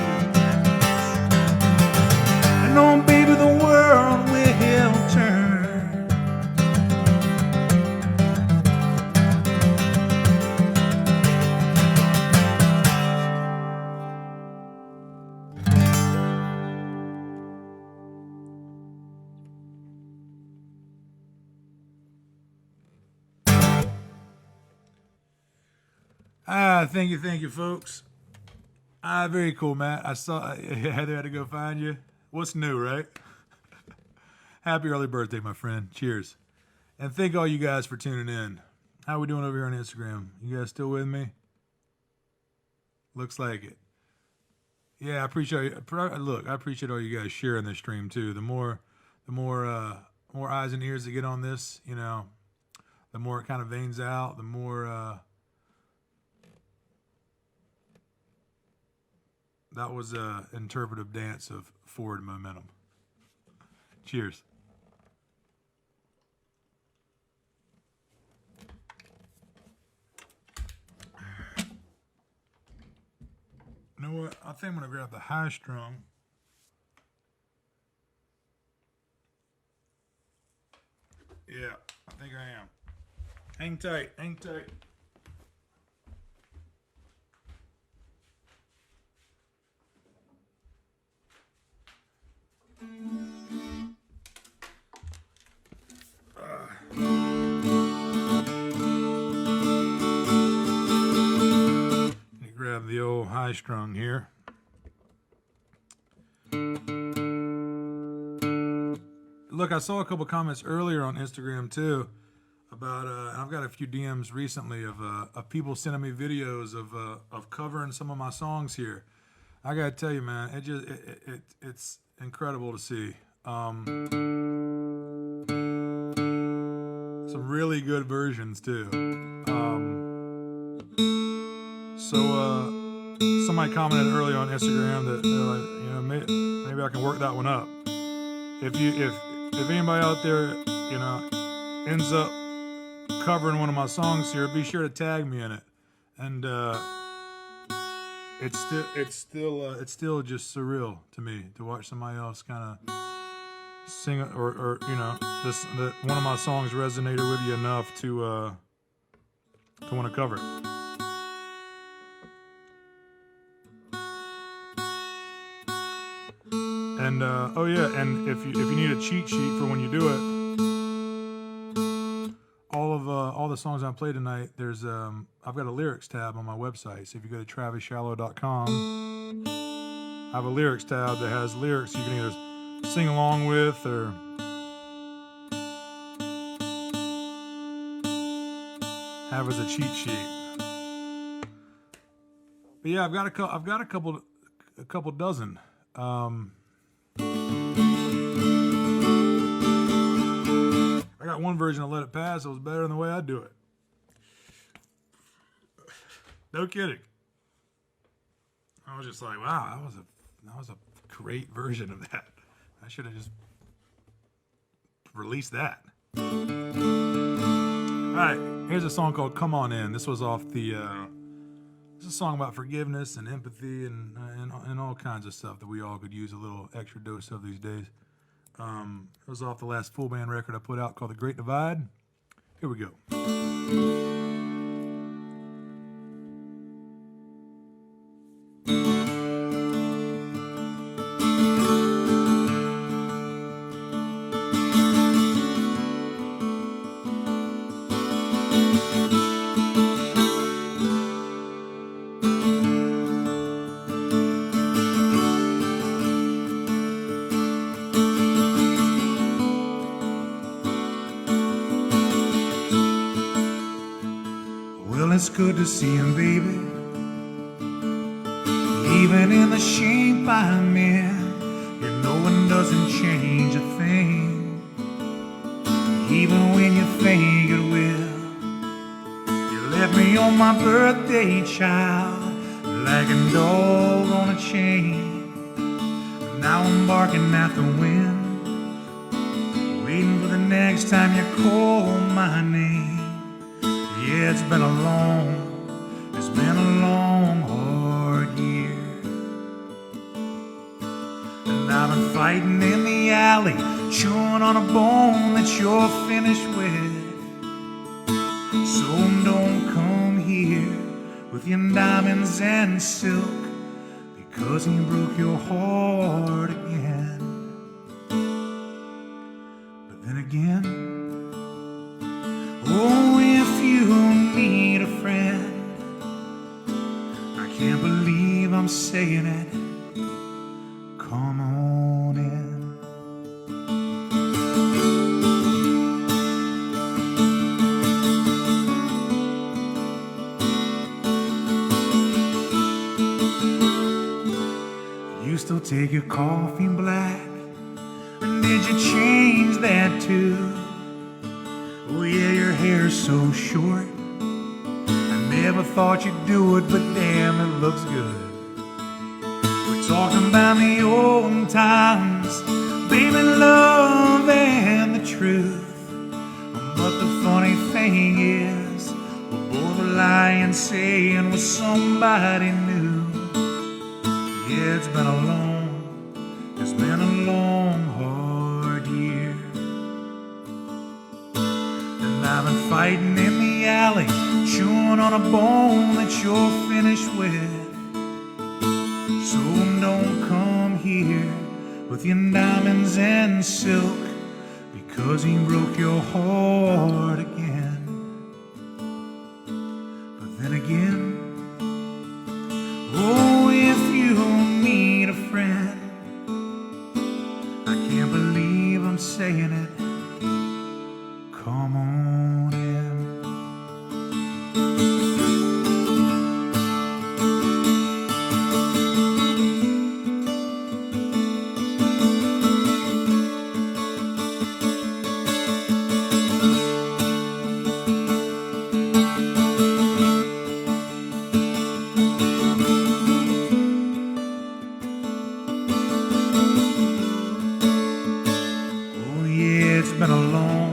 and oh baby, the world will turn. Thank you, folks. Very cool, Matt. I saw Heather had to go find you. What's new, right? Happy early birthday, my friend. Cheers. And thank all you guys for tuning in. How we doing over here on Instagram? You guys still with me? Looks like it. Yeah, I appreciate it. Look, I appreciate all you guys sharing this stream too. The more eyes and ears that get on this, the more it kind of veins out, the more that was an interpretive dance of forward momentum. Cheers. You know what? I think I'm going to grab the high strung. Yeah, I think I am. Hang tight, hang tight. Let me grab the old high strung here. Look, I saw a couple comments earlier on Instagram too about I've got a few DMs recently of people sending me videos of covering some of my songs here. I gotta tell you, man, it's incredible to see. Some really good versions too. Somebody commented earlier on Instagram that they're like, you know, maybe I can work that one up. If anybody out there, you know, ends up covering one of my songs here, be sure to tag me in it. And it's still just surreal to me to watch somebody else kind of sing it, or you know, that one of my songs resonated with you enough to want to cover it. And oh yeah, and if you need a cheat sheet for when you do it, all the songs I played tonight, there's I've got a lyrics tab on my website. So if you go to TravisShallow.com, I have a lyrics tab that has lyrics you can either sing along with or have as a cheat sheet. But yeah, I've got a couple dozen. I got one version of Let It Pass that was better than the way I do it. No kidding. I was just like, wow, that was a great version of that. I should have just released that. All right, here's a song called "Come On In." This was off the. It's a song about forgiveness and empathy and all kinds of stuff that we all could use a little extra dose of these days. It was off the last full band record I put out called The Great Divide. Here we go. It's good to see him, baby. Even in the shape I'm in, your knowing doesn't change a thing. Even when you think it will, you left me on my birthday, child, like a dog on a chain. Now I'm barking at the wind, waiting for the next time you call my name. Yeah, it's been a long, hard year. And I've been fighting in the alley, chewing on a bone that you're finished with. So don't come here with your diamonds and silk, because he broke your heart again. But then again, oh, if you need a friend, I can't believe I'm saying it, come on in. You still take your coffee black, and did you change that too? Oh yeah, your hair's so short, I never thought you'd do it, but damn, it looks good. We're talking about the old times, baby, love and the truth. But the funny thing is, we're both lying, saying we're somebody new. Yeah, it's been a long, hard year. fighting in the alley, chewing on a bone that you're finished with. So don't come here with your diamonds and silk, because he broke your heart again. But then again, oh, if you need a friend, I can't believe I'm saying it, come on in. Oh yeah, it's been a long,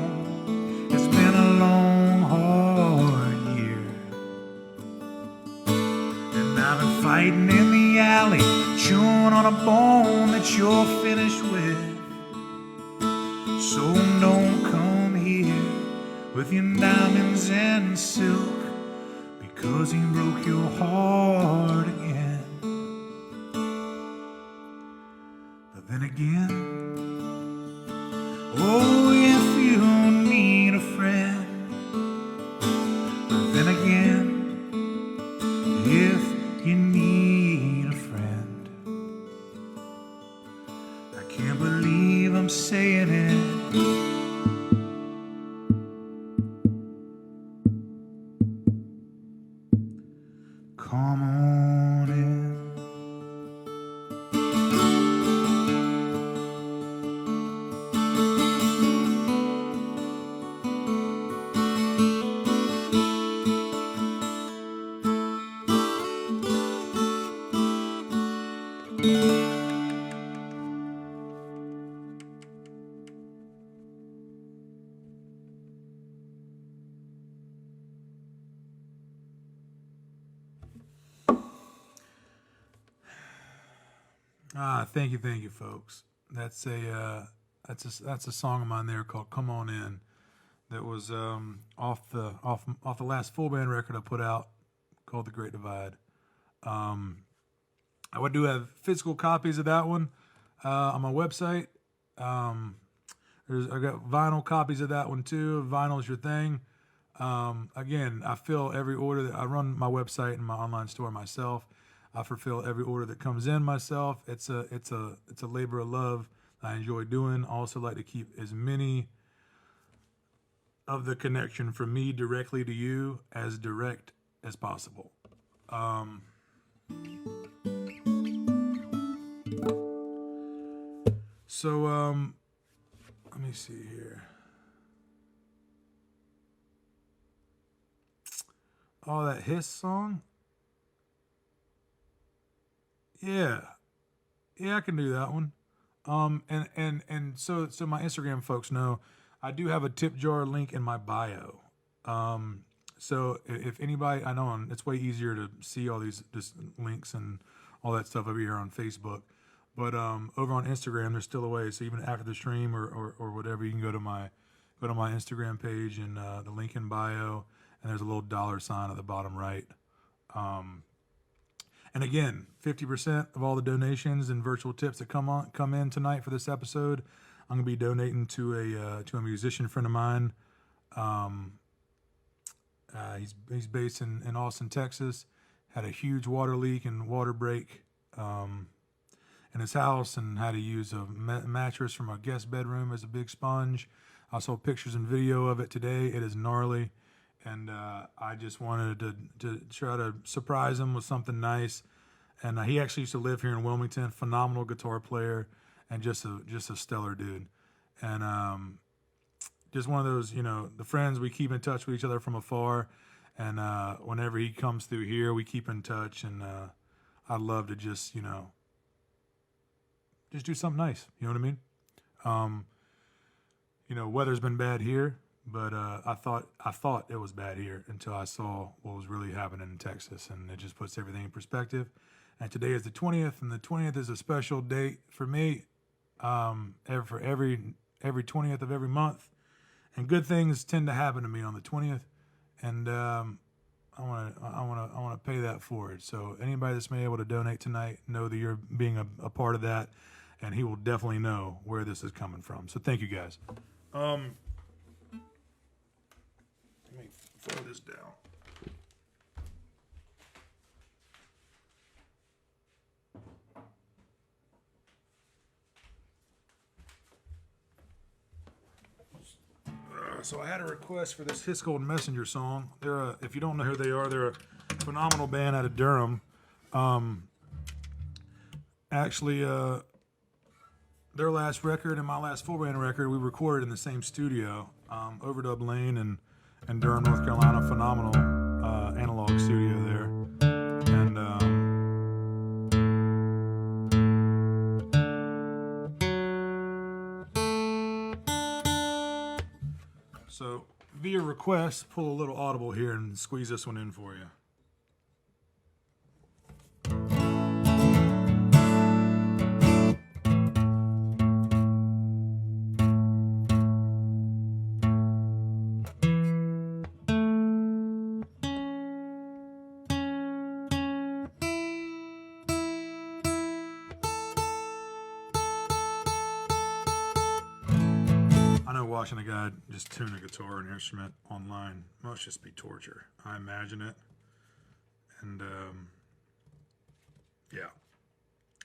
hard year. And I've been fighting in the alley, chewing on a bone that you're finished with. So don't come here with your diamonds and silk, because he broke your heart again. But then again, oh, if you need a friend. But then again, if you need a friend, I can't believe I'm saying it, come on in. Thank you, folks. That's a song of mine there called "Come On In." That was off the last full band record I put out called "The Great Divide." I would do have physical copies of that one on my website. I got vinyl copies of that one too. Vinyl's your thing. Again, I fill every order that I run my website and my online store myself. I fulfill every order that comes in myself. It's a labor of love I enjoy doing. I also like to keep as many of the connection from me directly to you as direct as possible. Let me see here. Oh, that Hiss song? Yeah, I can do that one. So my Instagram folks know I do have a tip jar link in my bio. So if anybody, I know it's way easier to see all these just links and all that stuff over here on Facebook, but over on Instagram there's still a way. So even after the stream or whatever, you can go to my Instagram page and the link in bio, and there's a little $sign at the bottom right. And again, 50% of all the donations and virtual tips that come in tonight for this episode, I'm gonna be donating to a musician friend of mine. He's based in Austin, Texas. Had a huge water leak and water break in his house, and had to use a mattress from a guest bedroom as a big sponge. I saw pictures and video of it today. It is gnarly. And I just wanted to try to surprise him with something nice. And he actually used to live here in Wilmington. Phenomenal guitar player, and just a stellar dude. And just one of those, the friends, we keep in touch with each other from afar. And whenever he comes through here, we keep in touch. And I'd love to just do something nice. You know what I mean? Weather's been bad here. But I thought it was bad here until I saw what was really happening in Texas, and it just puts everything in perspective. And today is the 20th, and the 20th is a special date for me. For every 20th of every month And good things tend to happen to me on the 20th, and I want to pay that forward. So anybody that's been able to donate tonight, know that you're being a part of that, and he will definitely know where this is coming from. So thank you guys. Let me throw this down. So I had a request for this His Golden Messenger song. They're if you don't know who they are, they're a phenomenal band out of Durham. Actually, their last record and my last full band record, we recorded in the same studio, Overdub Lane in Durham, North Carolina. Phenomenal analog studio there. And so via request, pull a little audible here and squeeze this one in for you. Watching a guy just tune a guitar and instrument online must just be torture. I imagine it. And yeah.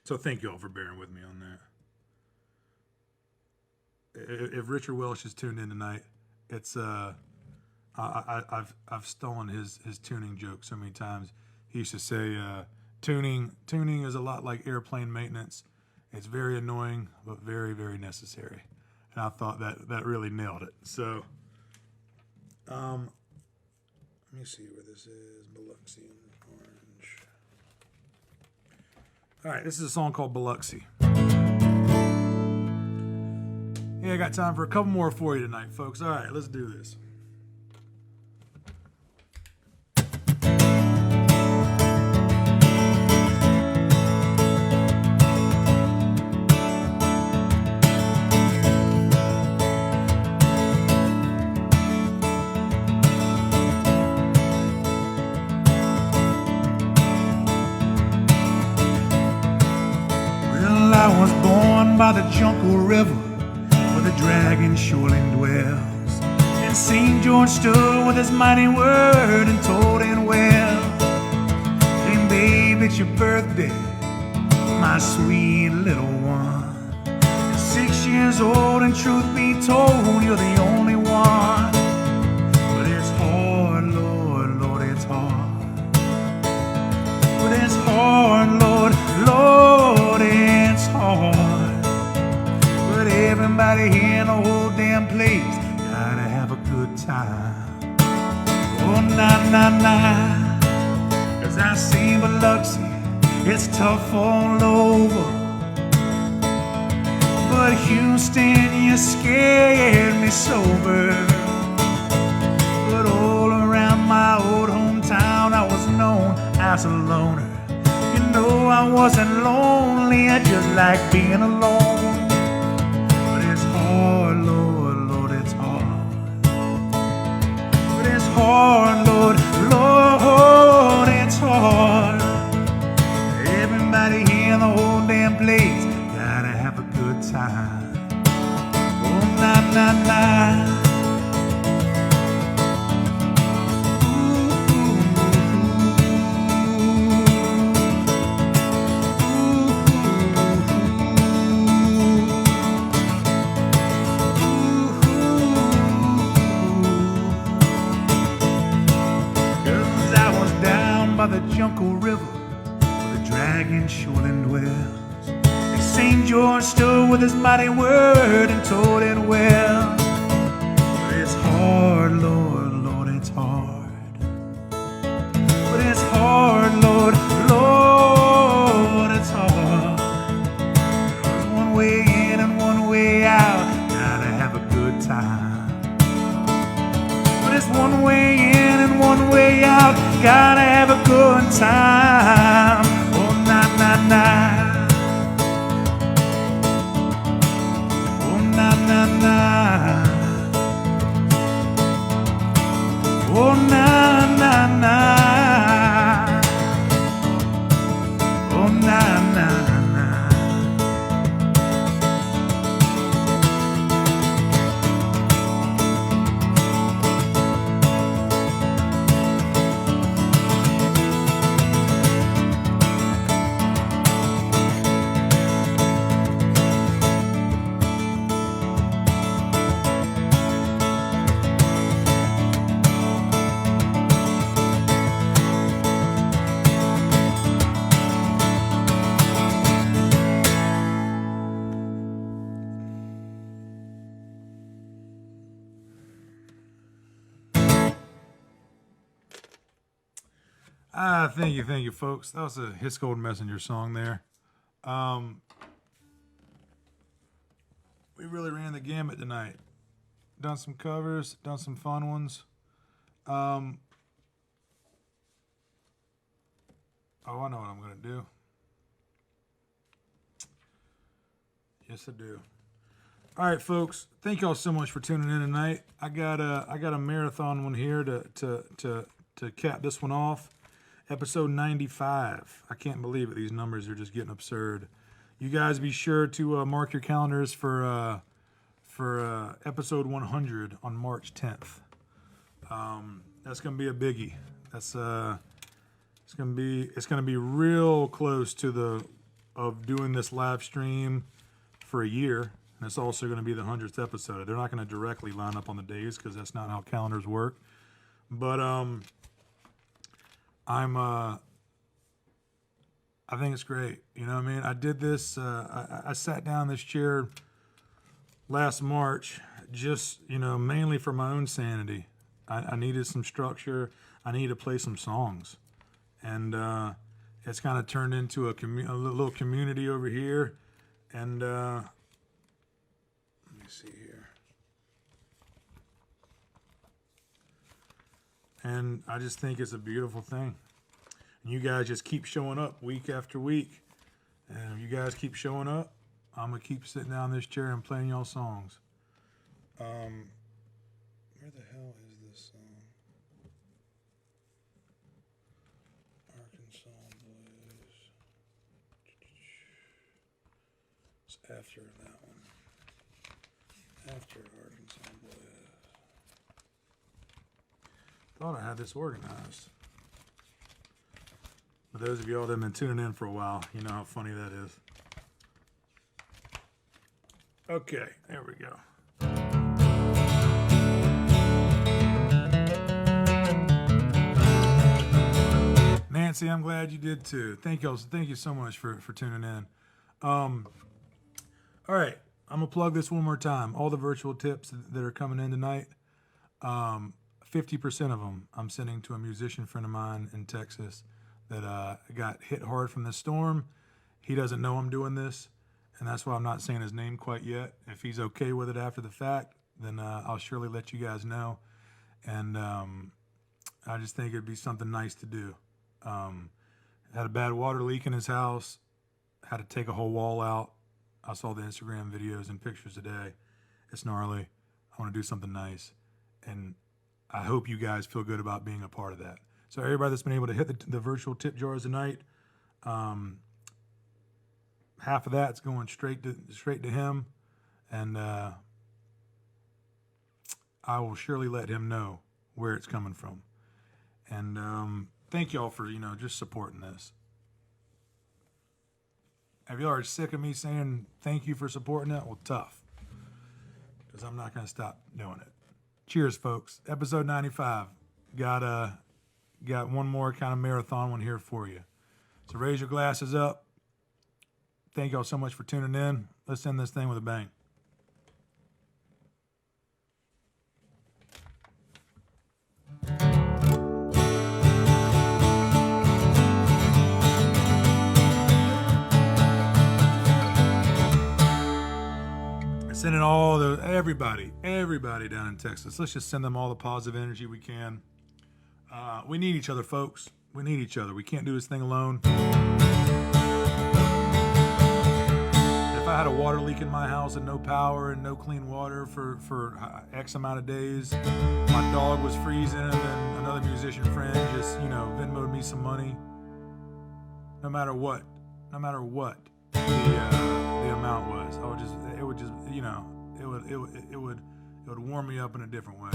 So thank you all for bearing with me on that. If Richard Welsh is tuned in tonight, it's I've stolen his tuning joke so many times. He used to say tuning is a lot like airplane maintenance. It's very annoying but very, very necessary. And I thought that really nailed it. So, let me see where this is. Biloxi and Orange. All right, this is a song called Biloxi. Yeah, I got time for a couple more for you tonight, folks. All right, let's do this. I was born by the Jungle River, where the dragon surely dwells. And St. George stood with his mighty word and told it well. And babe, it's your birthday, my sweet little one. You're 6 years old, and truth be told, you're the only one. But it's hard, Lord, Lord, it's hard. But it's hard, Lord, Lord, it's hard. But everybody here in the whole damn place gotta have a good time. Oh, nah, nah, nah. 'Cause I see Biloxi, it's tough all over. But Houston, you scared me sober. But all around my old hometown, I was known as a loner. You know I wasn't lonely, I just like being alone. But it's hard, Lord, Lord, it's hard. But it's hard, Lord, Lord, it's hard. Everybody here in the whole damn place gotta have a good time. Oh, nah, nah, nah. The Jungle River, where the dragon surely dwells. And St. George stood with his mighty word and told it well. But it's hard, Lord, Lord, it's hard. But it's hard, Lord, Lord, it's hard. There's one way in and one way out, gotta have a good time. But it's one way in and one way out, gotta have a good time. Oh, nah, nah, nah. Oh, nah, nah, nah. nah, nah, nah. Thank you, folks. That was a His Gold Messenger song there. We really ran the gamut tonight. Done some covers, done some fun ones. Oh, I know what I'm gonna do. Yes, I do. All right, folks. Thank y'all so much for tuning in tonight. I got a marathon one here to cap this one off. Episode 95. I can't believe it. These numbers are just getting absurd. You guys be sure to mark your calendars for episode 100 on March 10th. That's gonna be a biggie. It's gonna be real close to doing this live stream for a year, and it's also gonna be the 100th episode. They're not gonna directly line up on the days because that's not how calendars work. But I think it's great. You know what I mean? I did this, I sat down in this chair last March just, mainly for my own sanity. I needed some structure. I needed to play some songs. And it's kind of turned into a little community over here. And let me see here. And I just think it's a beautiful thing. And you guys just keep showing up week after week. And if you guys keep showing up, I'm going to keep sitting down in this chair and playing y'all songs. Where the hell is this song? Arkansas Blues. It's after that one. After Arkansas Blues. Thought I had this organized. For those of y'all that have been tuning in for a while, you know how funny that is. Okay, there we go. Nancy, I'm glad you did too. Thank you so much for tuning in. All right, I'm gonna plug this one more time. All the virtual tips that are coming in tonight, 50% of them I'm sending to a musician friend of mine in Texas that got hit hard from this storm. He doesn't know I'm doing this, and that's why I'm not saying his name quite yet. If he's okay with it after the fact, then I'll surely let you guys know. And I just think it'd be something nice to do. Had a bad water leak in his house, had to take a whole wall out. I saw the Instagram videos and pictures today. It's gnarly. I want to do something nice. And I hope you guys feel good about being a part of that. So everybody that's been able to hit the virtual tip jars tonight, half of that's going straight to him, and I will surely let him know where it's coming from. And thank y'all for just supporting this. If y'all are sick of me saying thank you for supporting it, well, tough, because I'm not going to stop doing it. Cheers, folks. Episode 95. Got one more kind of marathon one here for you. So raise your glasses up. Thank y'all so much for tuning in. Let's end this thing with a bang. Sending everybody down in Texas. Let's just send them all the positive energy we can. We need each other, folks. We need each other. We can't do this thing alone. If I had a water leak in my house and no power and no clean water for X amount of days, my dog was freezing, and another musician friend just, Venmoed me some money. No matter what no matter what the amount was. It would just, you know, it would warm me up in a different way.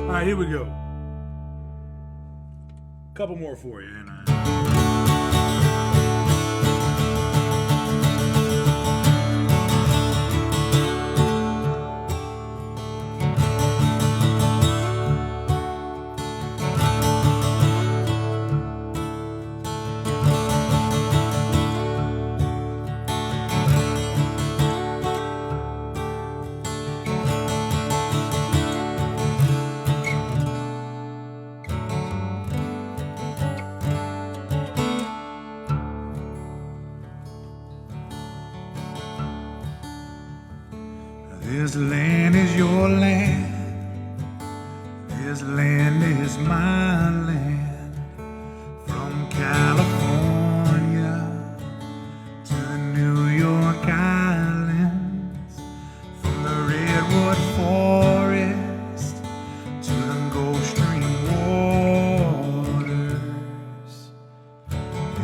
All right, here we go. Couple more for you, and This land is your land. This land is my land. From California to the New York Islands, from the Redwood Forest to the Gulf Stream waters.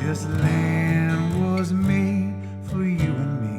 This land was made for you and me.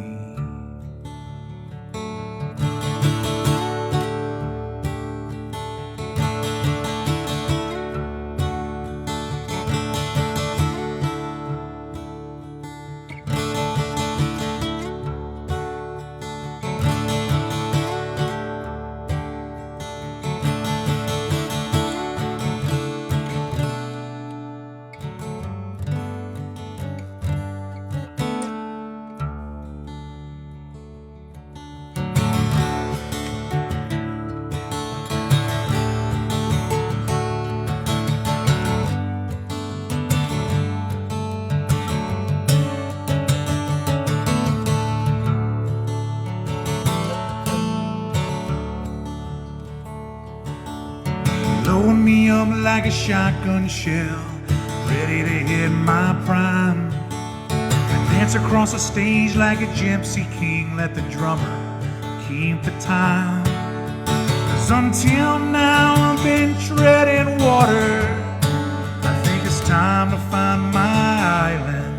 Load me up like a shotgun shell, ready to hit my prime. And dance across the stage like a gypsy king, let the drummer keep the time. 'Cause until now I've been treading water. I think it's time to find my island.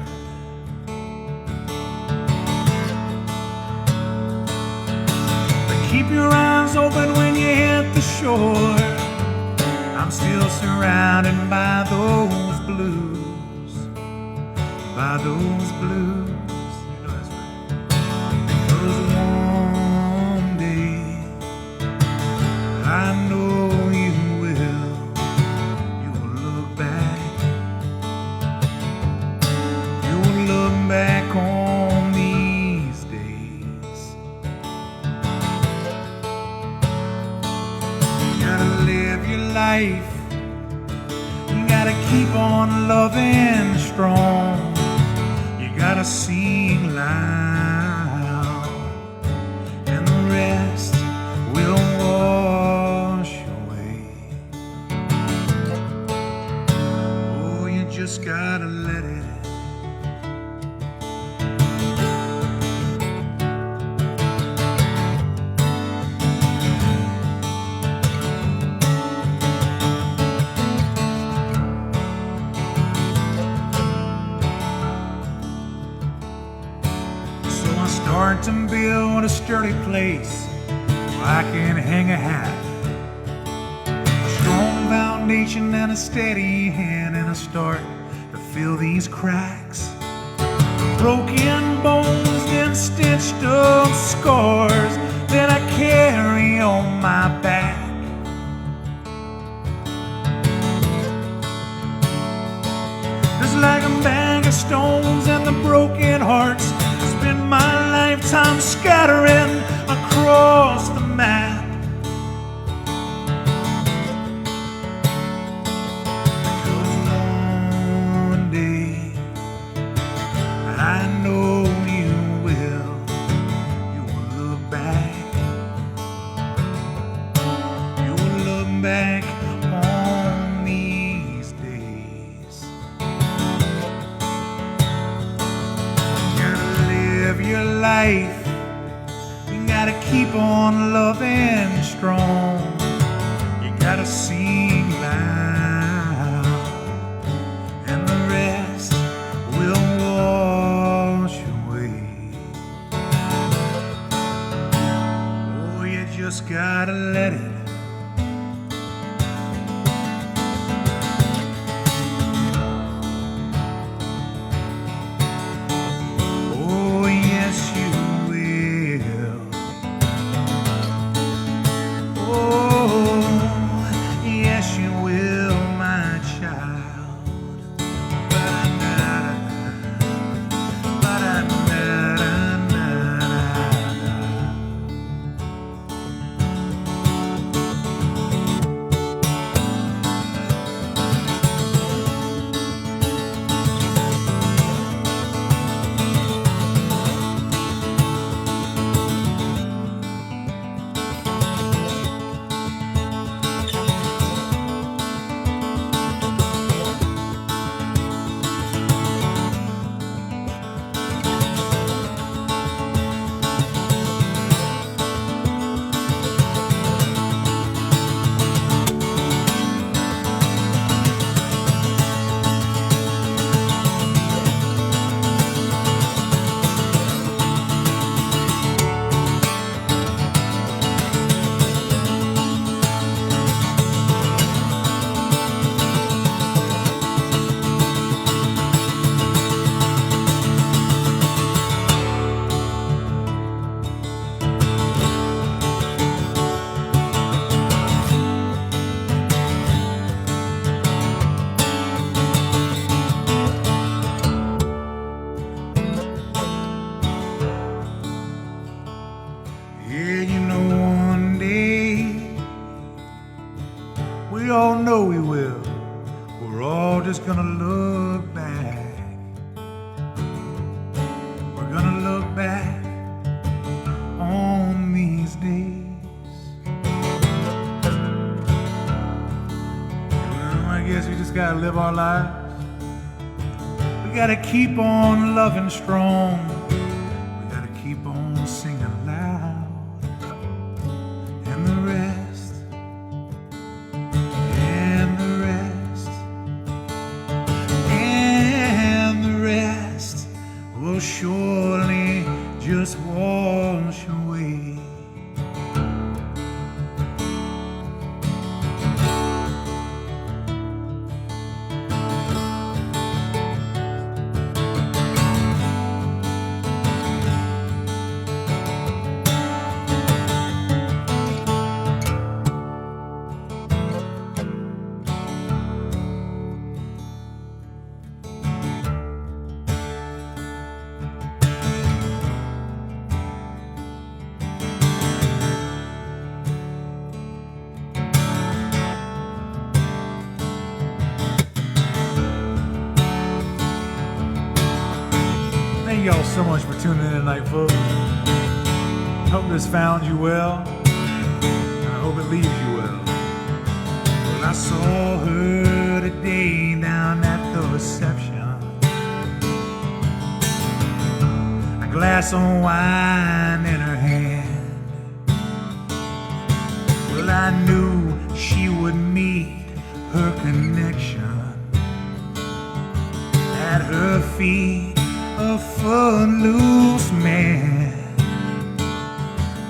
But keep your eyes open when you hit the shore. I'm still surrounded by those blues, by those blues. You know that's right. Because one day I know you will look back. You will look back on these days. You gotta live your life. You gotta keep on loving strong. You gotta sing loud, and the rest will wash away. Oh, you just gotta let it. Start to build a sturdy place where I can hang a hat. A strong foundation and a steady hand, and a start to fill these cracks. Broken bones and stitched up scars that I carry on my back. Just like a bag of stones and the broken hearts, spend my lifetime scattering across the map. Because one day I know you will look back. You will look back on these days. Live your life. You gotta keep on loving strong. You gotta sing loud, all just gonna look back. We're gonna look back on these days. Well, I guess we just gotta live our lives. We gotta keep on loving strong. We gotta keep on singing loud. And the rest, and the rest, and the rest will surely just wash away. Thank y'all so much for tuning in tonight, folks. Hope this found you well. I hope it leaves you well. Well, I saw her today down at the reception. A glass of wine in her hand. Well, I knew she would meet her connection. At her feet, a footloose man.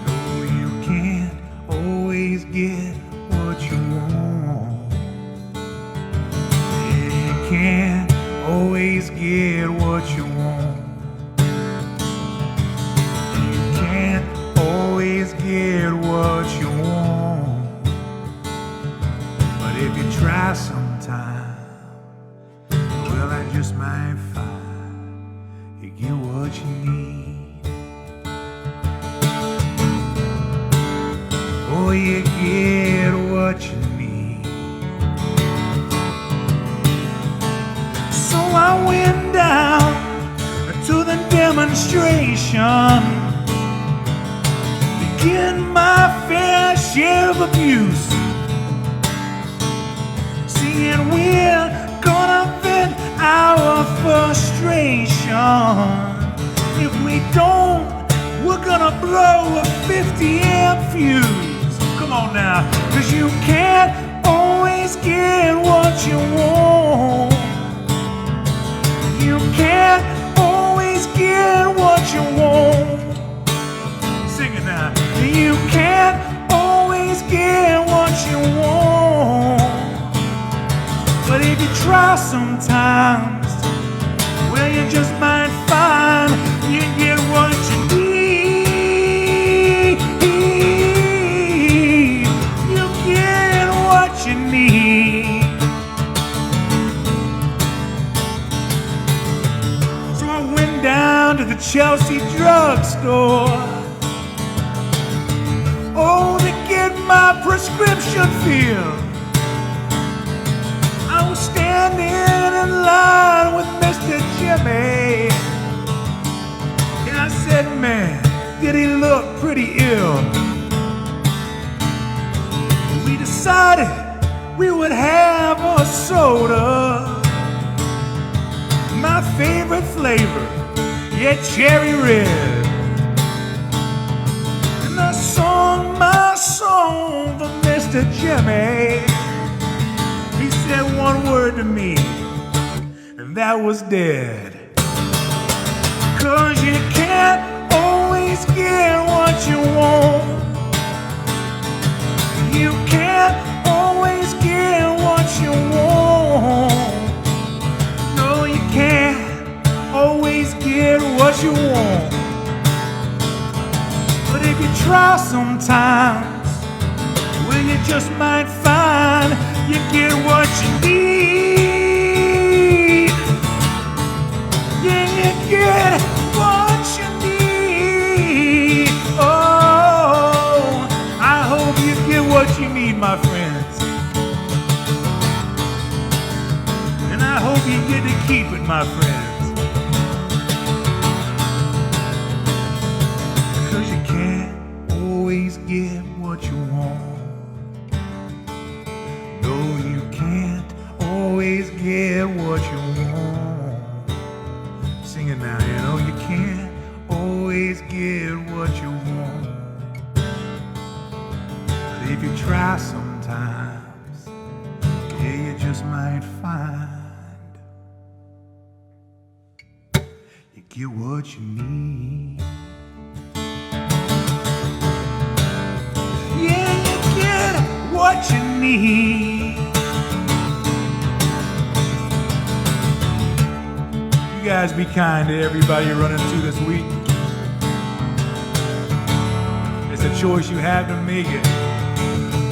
No, you can't always get what you want. You can't always get what you want. You can't always get what you want. But if you try sometime, well, I just might find you get what you need. Oh, you get what you need. So I went down to the demonstration, begin my fair share of abuse. Seeing we're gonna vent our frustration. If we don't, we're gonna blow a 50 amp fuse. Come on now, 'cause you can't always get what you want. You can't always get what you want. Sing it now. You can't always get what you want. But if you try sometimes, well, you just might find you get what you need. You get what you need. So I went down to the Chelsea drugstore, oh, to get my prescription filled. I was standing in line with Mr. Jimmy, and I said, man, did he look pretty ill? We decided we would have a soda, my favorite flavor, yeah, cherry red. And I sung my song for Mr. Jimmy. He said one word to me, and that was dead. 'Cause you can't always get what you want. You can't always get what you want. No, you can't always get what you want. But if you try sometimes, well, you just might find you get what you need. Yeah, you get what you need. Oh, I hope you get what you need, my friends. And I You get to keep it, my friends. 'Cause you can't always get what you want. No, you can't always get what you want. Sing it now, you know you can't always get what you want. But if you try sometimes, yeah, you just might find you get what you need. Yeah, you get what you need. You guys be kind to everybody you're running into this week. It's a choice you have to make it.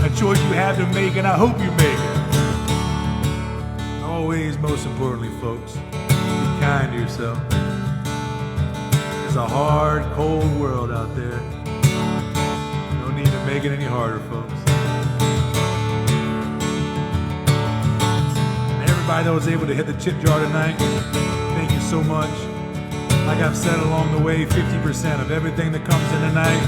A choice you have to make, and I hope you make it. Always, most importantly, folks, be kind to yourself. It's a hard, cold world out there. No need to make it any harder, folks. And everybody that was able to hit the tip jar tonight, thank you so much. Like I've said along the way, 50% of everything that comes in tonight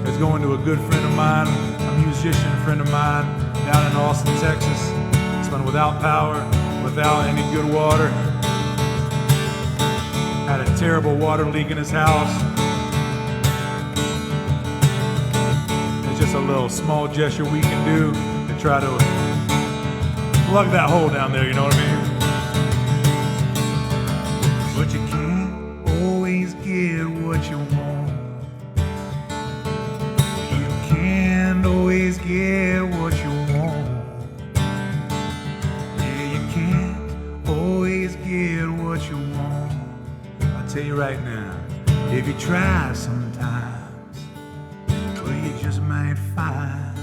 is going to a good friend of mine, a musician friend of mine down in Austin, Texas. It's been without power, without any good water. Had a terrible water leak in his house. It's just a little small gesture we can do to try to plug that hole down there, you know what I mean? But you can't always get what you want. You can't always get what you want. Yeah, you can't always get what you want. I'll tell you right now, if you try sometimes, well, you just might find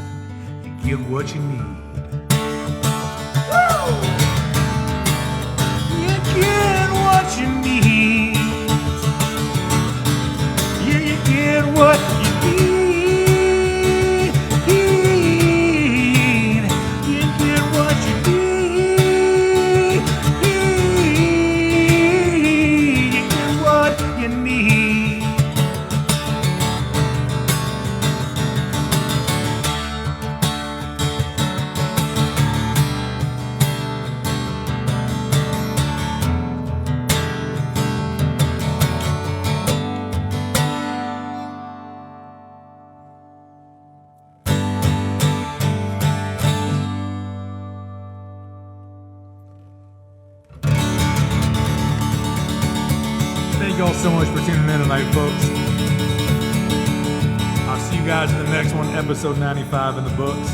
you get what you need. Woo! You get what you need. Yeah, you get what you need. You get what you need. You get what you need. Thank you all so much for tuning in tonight, folks. I'll see you guys in the next one, episode 95 in the books.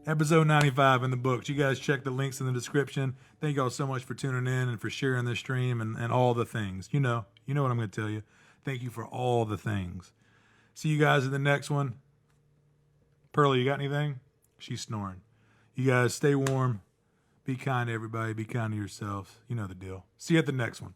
Episode 95 in the books. You guys check the links in the description. Thank you all so much for tuning in and for sharing this stream and all the things. You know what I'm going to tell you. Thank you for all the things. See you guys in the next one. Pearly, you got anything? She's snoring. You guys stay warm. Be kind to everybody. Be kind to yourselves. You know the deal. See you at the next one.